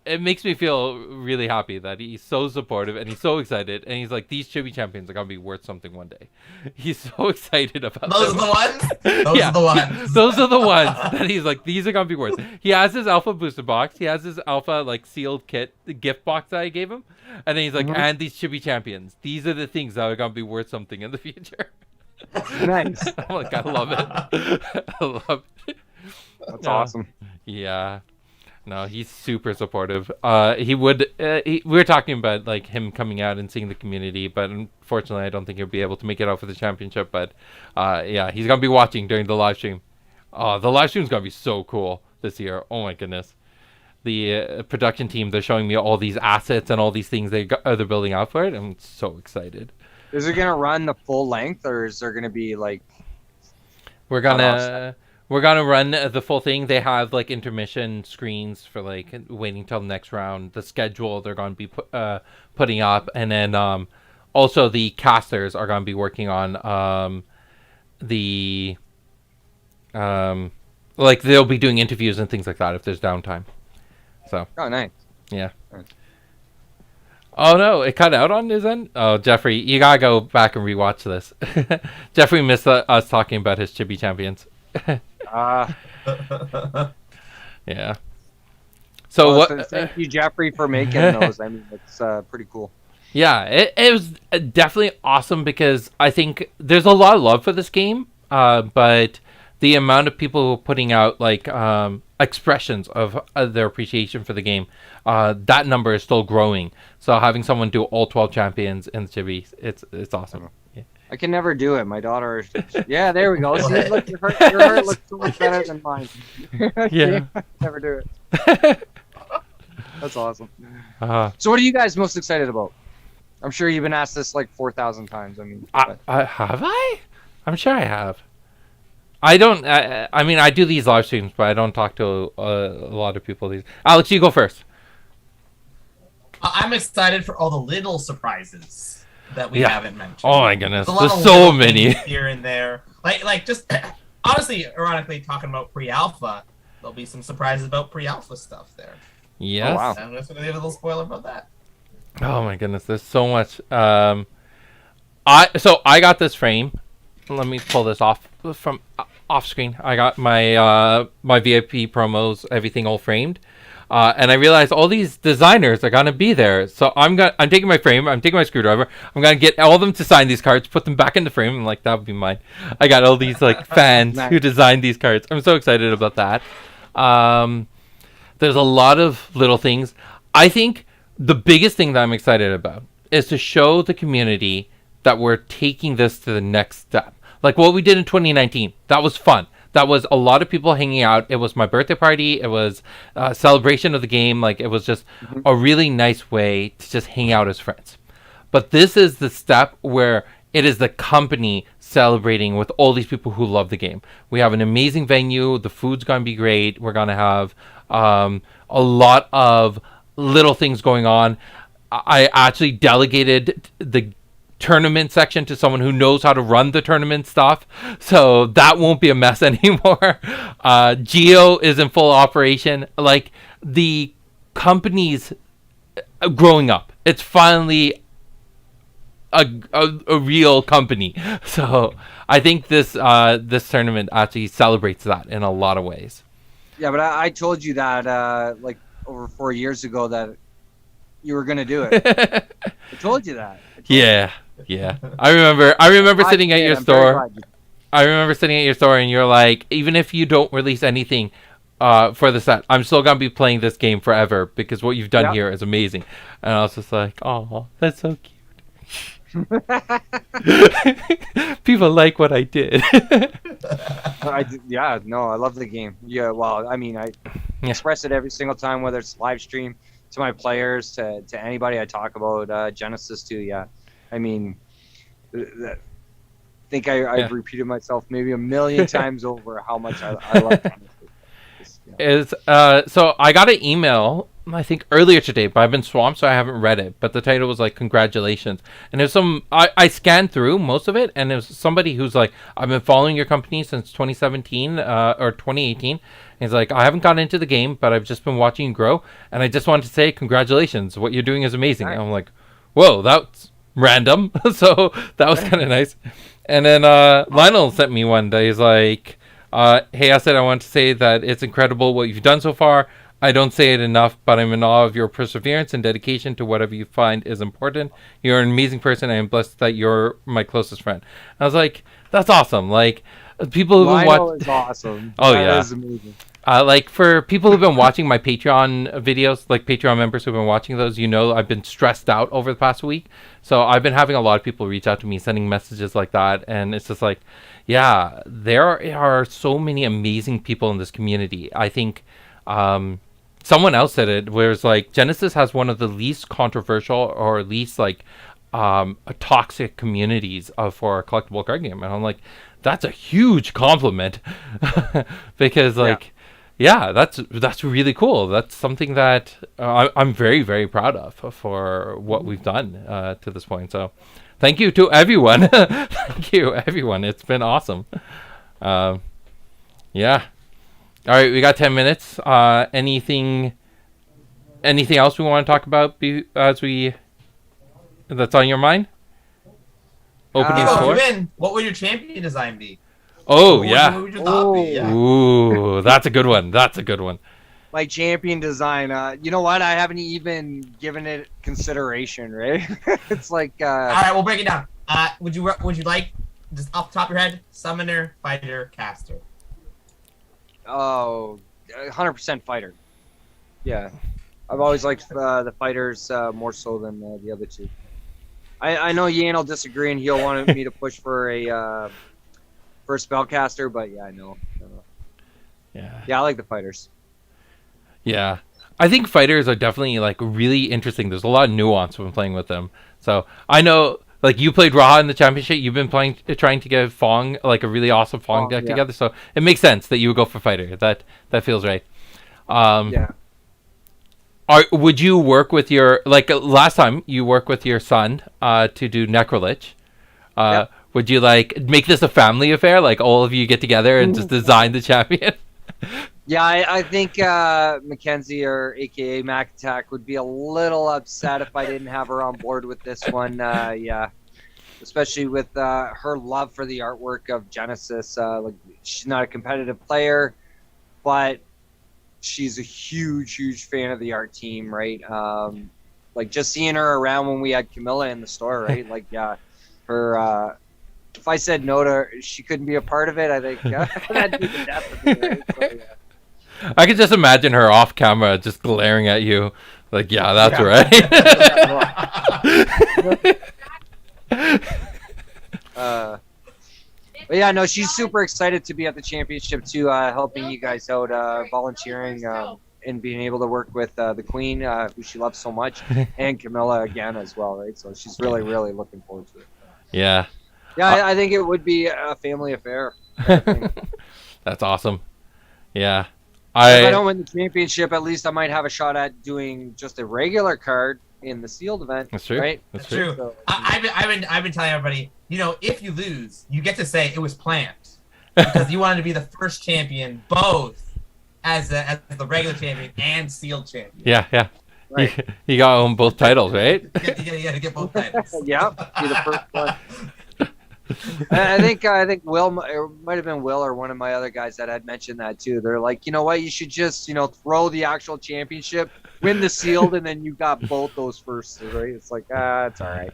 it makes me feel really happy that he's so supportive and he's so excited. And he's like, these Chibi champions are gonna be worth something one day. He's so excited about those. them. Are the ones. Those are the ones. Those are the ones that he's like, these are gonna be worth. He has his alpha booster box. He has his alpha like sealed kit, the gift box that I gave him. And then he's like, and these Chibi champions. These are the things that are gonna be worth something in the future. Nice. I'm like, I love it. I love it. That's awesome. Yeah. No, he's super supportive. He would. We were talking about like him coming out and seeing the community, but unfortunately, I don't think he'll be able to make it out for the championship. But yeah, he's gonna be watching during the live stream. The live stream's gonna be so cool this year. Oh my goodness. The production team, they're showing me all these assets and all these things they're building out for it. I'm so excited. Is it gonna run the full length, or is there gonna be like? We're gonna run the full thing. They have like intermission screens for like waiting till the next round. The schedule they're gonna be putting up, and then also the casters are gonna be working on like they'll be doing interviews and things like that if there's downtime. So. Oh, nice. Yeah. Nice. Oh no, it cut out on his end? Oh, Jeffrey, you gotta go back and rewatch this. Jeffrey missed us talking about his Chibi champions. Yeah. So what? Thank you, Jeffrey, for making those. I mean, it's pretty cool. Yeah, it was definitely awesome because I think there's a lot of love for this game, but the amount of people who are putting out like expressions of their appreciation for the game, that number is still growing. So having someone do all 12 champions in the Chibi, it's awesome. I can never do it. My daughter. Yeah, there we go. See, look, your heart looks so much better than mine. Yeah. Never do it. That's awesome. So, what are you guys most excited about? I'm sure you've been asked this like 4,000 times. I mean, have I? I'm sure I have. I don't. I mean, I do these live streams, but I don't talk to a lot of people. Alex, you go first. I'm excited for all the little surprises that we haven't mentioned. Oh my goodness, There's so many here and there. Like just honestly, ironically, talking about pre-alpha, there'll be some surprises about pre-alpha stuff there. Yes. Oh, wow. I'm just gonna give a little spoiler about that. Oh my goodness, there's so much. I got this frame. Let me pull this off from off screen. I got my my VIP promos, everything all framed. And I realized all these designers are gonna be there, so I'm taking my frame, I'm taking my screwdriver, I'm gonna get all of them to sign these cards, put them back in the frame. I'm like, that would be mine. I got all these like fans who designed these cards. I'm so excited about that. There's a lot of little things. I think the biggest thing that I'm excited about is to show the community that we're taking this to the next step. Like what we did in 2019, that was fun. That was a lot of people hanging out. It was my birthday party. It was a celebration of the game. Like it was just a really nice way to just hang out as friends. But this is the step where it is the company celebrating with all these people who love the game. We have an amazing venue. The food's going to be great. We're going to have a lot of little things going on. I actually delegated the tournament section to someone who knows how to run the tournament stuff, so that won't be a mess anymore. Geo is in full operation. Like the company's growing up. It's finally a real company. So I think this this tournament actually celebrates that in a lot of ways. Yeah, but I told you that like over 4 years ago that you were gonna do it. I told you that. Yeah. I remember sitting at your store. I remember sitting at your store and you're like, even if you don't release anything for the set, I'm still gonna be playing this game forever because what you've done here is amazing. And I was just like, oh, that's so cute. People like what I did. Yeah, no, I love the game. Yeah, well, I mean, I express it every single time, whether it's live stream, to my players, to anybody I talk about, Genesis too. Yeah, I mean, I think I've repeated myself maybe a million times over how much I love Genesis. So I got an email, I think earlier today, but I've been swamped, so I haven't read it. But the title was like, congratulations. And there's I scanned through most of it, and there's somebody who's like, I've been following your company since 2017 or 2018. And he's like, I haven't gotten into the game, but I've just been watching you grow. And I just wanted to say, congratulations. What you're doing is amazing. Right. And I'm like, whoa, that's random. So that was kind of nice. And then Lionel sent me one that he's like, hey, Assad, I want to say that it's incredible what you've done so far. I don't say it enough, but I'm in awe of your perseverance and dedication to whatever you find is important. You're an amazing person. I am blessed that you're my closest friend. And I was like, that's awesome. Like, people who've been watching... is awesome. Oh, that yeah. is amazing. Like, for people who've been watching my Patreon videos, like Patreon members who've been watching those, you know I've been stressed out over the past week. So I've been having a lot of people reach out to me, sending messages like that. And it's just like, yeah, there are so many amazing people in this community. I think... someone else said it, where it's like Genesis has one of the least controversial or least like toxic communities for a collectible card game, and I'm like, that's a huge compliment because like, yeah, that's really cool. That's something that I'm very, very proud of for what we've done to this point. So, thank you to everyone. Thank you, everyone. It's been awesome. Yeah. All right, we got 10 minutes. Anything else we want to talk about that's on your mind? Opening floor. What would your champion design be? Oh, yeah. What would your thought be? Yeah. Ooh, that's a good one. That's a good one. My champion design. You know what? I haven't even given it consideration. Right? It's like. All right, we'll break it down. Would you like, just off the top of your head, summoner, fighter, caster? Oh, 100% fighter. Yeah, I've always liked the fighters more so than the other two. I know Yan will disagree and he'll want me to push for a spellcaster, but yeah, I know. Yeah, I like the fighters. Yeah. I think fighters are definitely like really interesting. There's a lot of nuance when playing with them. So I know, like, you played Raw in the championship. You've been trying to get Fong, like a really awesome Fong deck together. So it makes sense that you would go for fighter. That feels right. Yeah. Would you work with your, like last time you worked with your son to do Necrolich? Yep. Would you like make this a family affair? Like all of you get together and just design the champion? Yeah, I think Mackenzie, or AKA Mac Attack, would be a little upset if I didn't have her on board with this one. Yeah, especially with her love for the artwork of Genesis. Like, she's not a competitive player, but she's a huge fan of the art team, right? Like, just seeing her around when we had Camilla in the store, right? Like, yeah, her. If I said no to her, she couldn't be a part of it, I think that'd be the death of me, right? So, yeah. I could just imagine her off camera just glaring at you like, yeah, that's right. But yeah, no, she's super excited to be at the championship too, helping you guys out, volunteering, and being able to work with the Queen, who she loves so much, and Camilla again as well, right? So she's really looking forward to it. Yeah. Yeah, I think it would be a family affair. That's awesome. Yeah. If I don't win the championship, at least I might have a shot at doing just a regular card in the sealed event. That's true. Right? That's true. So, I've been telling everybody, if you lose, you get to say it was planned because you wanted to be the first champion, both as the regular champion and sealed champion. Yeah. Right. You got to own both titles, right? You got to get both titles. Yeah, be the first one. I think Will, it might have been Will or one of my other guys that had mentioned that too. They're like, you know what, you should just throw the actual championship, win the sealed, and then you got both those firsts, right? It's like, it's all right.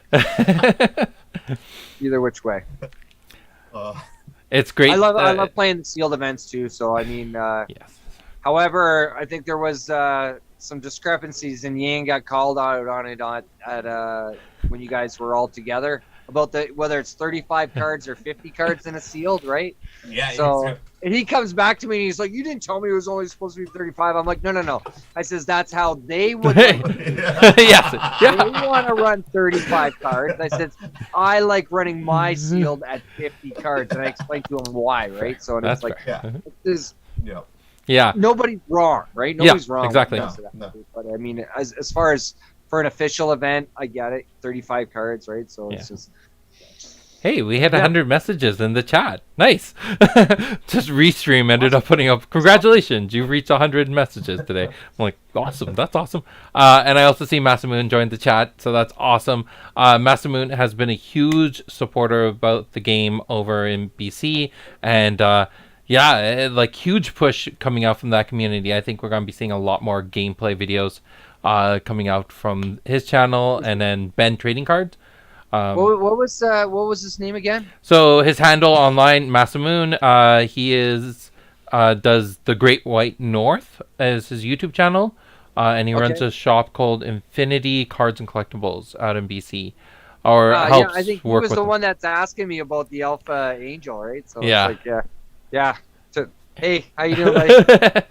Either which way. It's great. I love playing the sealed events too. So I mean, yes. However, I think there was some discrepancies, and Yang got called out on it at when you guys were all together about whether it's 35 cards or 50 cards in a sealed, right? Yeah. So and he comes back to me and he's like, "You didn't tell me it was only supposed to be 35." I'm like, "No. I says that's how they would. Yes. They want to run 35 cards. I said I like running my sealed at 50 cards, and I explained to him why, right? So That's it's like, yeah. Yeah. Nobody's wrong, right? Nobody's wrong. Exactly. No. But I mean, as far as for an official event, I get it. 35 cards, right? So it's just. Hey, we had 100 messages in the chat. Nice. Just Restream ended up putting up, congratulations, you've reached 100 messages today. I'm like, awesome. That's awesome. And I also see Masamoon joined the chat, so that's awesome. Masamoon has been a huge supporter about the game over in BC, and like huge push coming out from that community. I think we're going to be seeing a lot more gameplay videos coming out from his channel, and then Ben Trading Cards. What was his name again? So his handle online, Masamoon, he does the Great White North as his YouTube channel, and he runs a shop called Infinity Cards and Collectibles out in BC, or helps I think he work was with the them. one that's asking me about the Alpha Angel, right? So Yeah. it's like, yeah. So, hey, how you doing, buddy?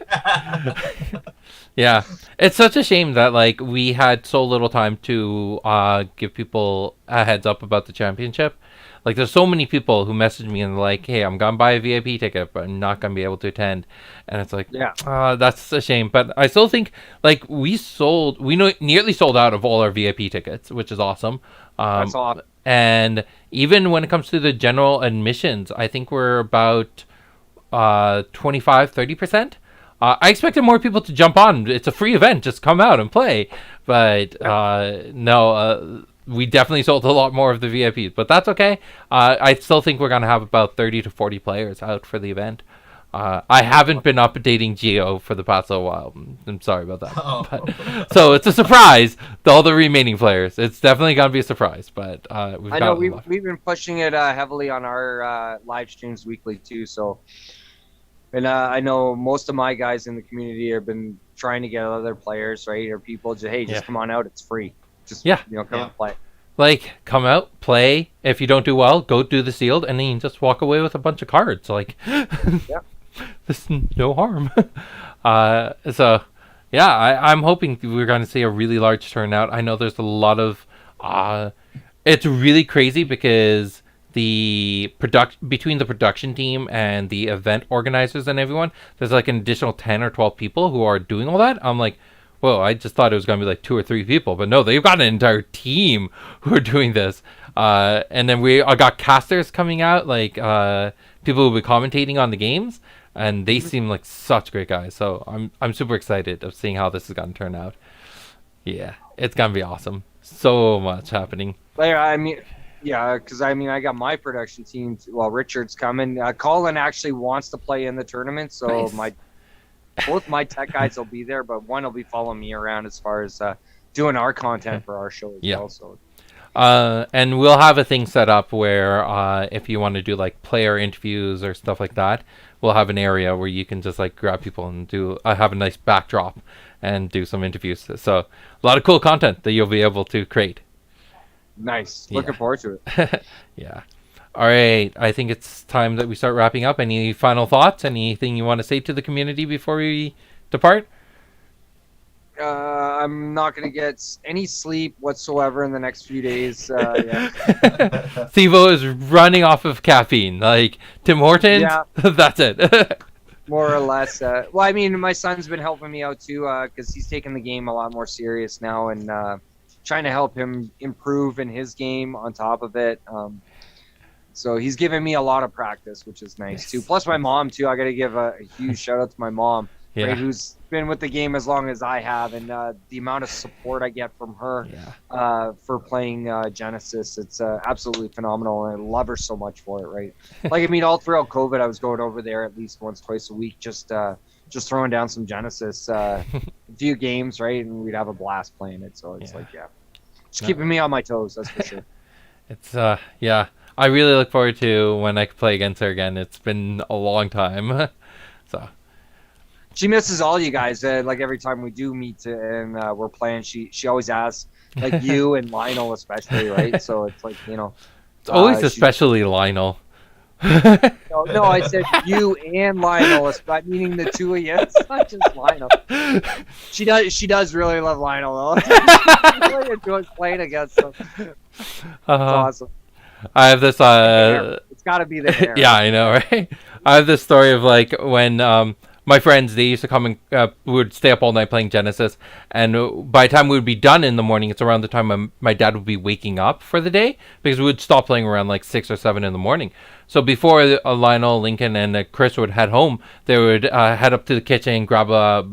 Yeah, it's such a shame that like we had so little time to give people a heads up about the championship. Like, there's so many people who message me and they're like, "Hey, I'm gonna buy a VIP ticket, but I'm not gonna be able to attend." And it's like, that's a shame. But I still think like we nearly sold out of all our VIP tickets, which is awesome. That's awesome. And even when it comes to the general admissions, I think we're about 25-30%. I expected more people to jump on. It's a free event. Just come out and play. But no, we definitely sold a lot more of the VIPs. But that's okay. I still think we're going to have about 30 to 40 players out for the event. I haven't been updating Geo for the past little while. I'm sorry about that. But, so it's a surprise to all the remaining players. It's definitely going to be a surprise. But we've been pushing it heavily on our live streams weekly too. So. And I know most of my guys in the community have been trying to get other players, right, or people just come on out, it's free, just come and play. Like, come out, play. If you don't do well, go do the sealed, and then you just walk away with a bunch of cards. Like, Yep. there's no harm. So, yeah, I'm hoping we're going to see a really large turnout. I know there's a lot of... it's really crazy because between the production team and the event organizers and everyone, there's like an additional 10 or 12 people who are doing all that. I'm like, whoa, I just thought it was going to be like 2 or 3 people, but no, they've got an entire team who are doing this. And then I got casters coming out, like people who will be commentating on the games, and they seem like such great guys. So I'm super excited of seeing how this is going to turn out. Yeah, it's going to be awesome. So much happening. I mean, yeah, because I mean, I got my production team. Well, Richard's coming. Colin actually wants to play in the tournament, so Nice. both my tech guys will be there, but one will be following me around as far as doing our content for our show as well. So. And we'll have a thing set up where if you want to do like player interviews or stuff like that, we'll have an area where you can just like grab people and do have a nice backdrop and do some interviews. So a lot of cool content that you'll be able to create. Nice. Looking forward to it. Yeah. All right. I think it's time that we start wrapping up. Any final thoughts? Anything you want to say to the community before we depart? I'm not going to get any sleep whatsoever in the next few days. Yeah. Thivo is running off of caffeine. Like Tim Hortons, Yeah. That's it. More or less. Well, I mean, my son's been helping me out too because he's taking the game a lot more serious now and trying to help him improve in his game on top of it. So he's giving me a lot of practice, which is nice too. Plus my mom too. I got to give a huge shout out to my mom, Yeah. right, who's been with the game as long as I have, and the amount of support I get from her for playing Genesis, it's absolutely phenomenal, and I love her so much for it. Right, like I mean, all throughout COVID, I was going over there at least once, twice a week, just throwing down some Genesis, a few games, right, and we'd have a blast playing it. So it's just keeping me on my toes, that's for sure. It's I really look forward to when I can play against her again. It's been a long time. So she misses all you guys. Like every time we do meet and we're playing, she always asks, like you and Lionel especially, right? So it's like, you know, it's always especially Lionel. No, I said you and Lionel, meaning the two of you. It's not just Lionel. She does really love Lionel though. She really enjoys playing against him. It's awesome. I have this It's got to be the hair. Yeah, I know, right? I have this story of like when my friends, they used to come and would stay up all night playing Genesis, and by the time we would be done in the morning, it's around the time my dad would be waking up for the day, because we would stop playing around like 6 or 7 in the morning. So before Lionel, Lincoln, and Chris would head home, they would head up to the kitchen and grab a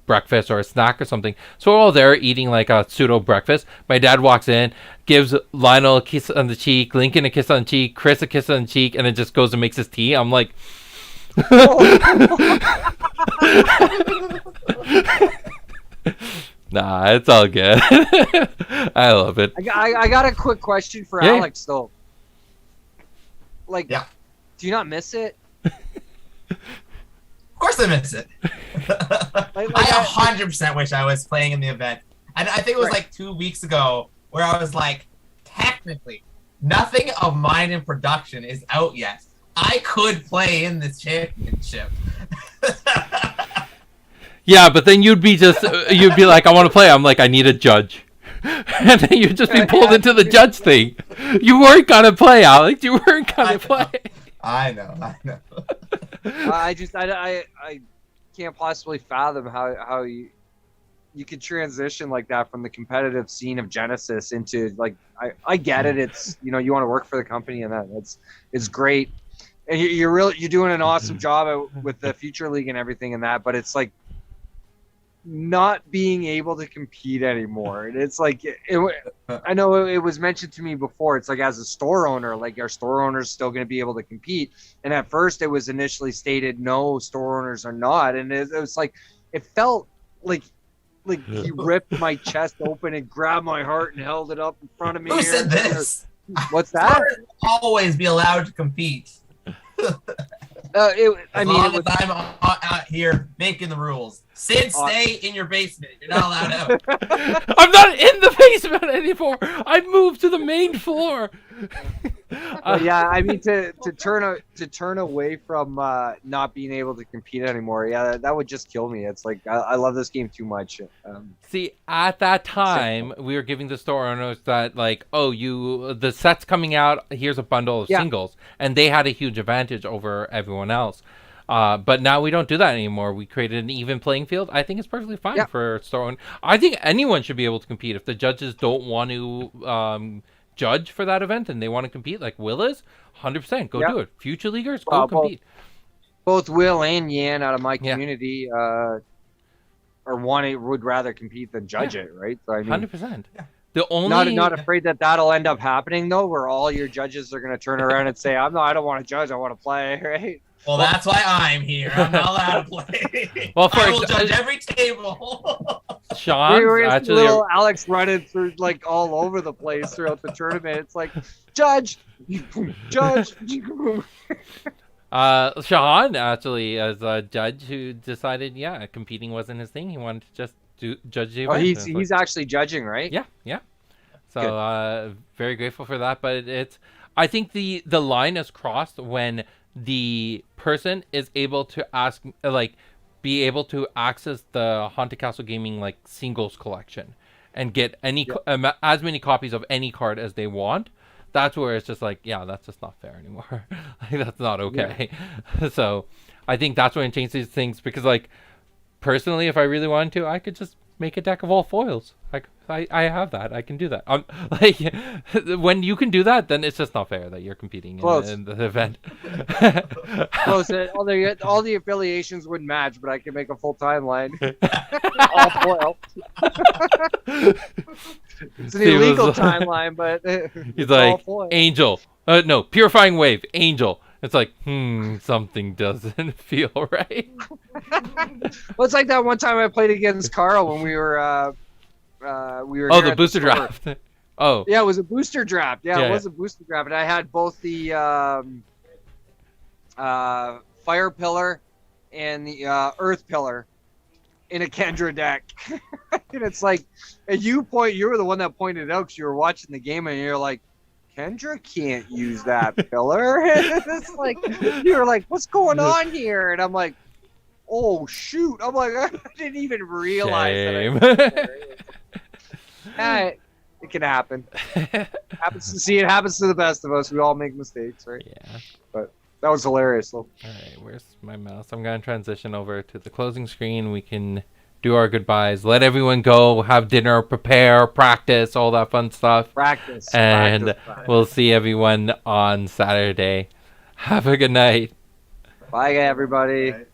breakfast or a snack or something. So we're all there eating like a pseudo breakfast. My dad walks in, gives Lionel a kiss on the cheek, Lincoln a kiss on the cheek, Chris a kiss on the cheek, and then just goes and makes his tea. I'm like... Nah, it's all good. I love it. I got a quick question for Alex though. Like, do you not miss it? Of course I miss it. I 100% wish I was playing in the event. And I think it was like 2 weeks ago where I was like, technically, nothing of mine in production is out yet. I could play in this championship. Yeah, but then you'd be like, I want to play. I'm like, I need a judge. And then you'd just be pulled into the judge thing. You weren't going to play, Alex. You weren't going to play. I know. I can't possibly fathom how you could transition like that from the competitive scene of Genesis into like I get it. It's, you know, you want to work for the company and it's great, and you're doing an awesome job with the Future League and everything and that. But it's like not being able to compete anymore. And it's like I know it was mentioned to me before. It's like, as a store owner, like, our store owners still going to be able to compete? And at first it was initially stated no, store owners are not. And it was like, it felt like he ripped my chest open and grabbed my heart and held it up in front of me. Who said this? What's that? I'll always be allowed to compete. I'm I'm out here making the rules. Sid, stay in your basement. You're not allowed out. I'm not in the basement anymore. I moved to the main floor. Yeah, I mean to turn away from not being able to compete anymore. Yeah, that would just kill me. It's like I love this game too much. See, at that time, we were giving the store owners that like, oh, the set's coming out. Here's a bundle of singles, and they had a huge advantage over everyone else. But now we don't do that anymore. We created an even playing field. I think it's perfectly fine for store owners. I think anyone should be able to compete if the judges don't want to judge for that event and they want to compete, like Will is. 100% go do it. Future leaguers, go compete. Both Will and Yan out of my community would rather compete than judge it, right? So, I mean, 100%. Yeah. The only not afraid that'll end up happening though, where all your judges are going to turn around and say, I don't want to judge, I want to play, right? Well, that's why I'm here. I'm not allowed to play. Well, I will judge every table. Sean, actually, little Alex running through like all over the place throughout the tournament. It's like, judge, judge. Sean actually, as a judge who decided, competing wasn't his thing. He wanted to just judge the event. Oh, he's actually judging, right? Yeah. So very grateful for that. But I think the line is crossed when the person is able to be able to access the Haunted Castle Gaming like singles collection and get as many copies of any card as they want. That's where it's just like, that's just not fair anymore. Like, that's not okay. Yeah. So I think that's when it changes things, because like personally, if I really wanted to, I could just make a deck of all foils. Like I have that. I can do that. Like when you can do that, then it's just not fair that you're competing in the event. Close it. All the affiliations wouldn't match, but I can make a full timeline. All foil. It's an illegal timeline, but he's like Angel. No, Purifying Wave, Angel. It's like, something doesn't feel right. Well, it's like that one time I played against Carl when we were the booster draft. Oh. Yeah, it was a booster draft. Yeah, it was a booster draft. And I had both the Fire Pillar and the Earth Pillar in a Kendra deck. And it's like, and you were the one that pointed it out because you were watching the game and you're like, Kendra can't use that pillar. It's like, you were like, what's going on here? And I'm like, oh shoot. I'm like, I didn't even realize that. It can happen. It happens to the best of us. We all make mistakes, right? Yeah. But that was hilarious though. All right, where's my mouse? I'm going to transition over to the closing screen. We can do our goodbyes, let everyone go, have dinner, prepare, practice, all that fun stuff. And we'll see everyone on Saturday. Have a good night. Bye, everybody. Bye.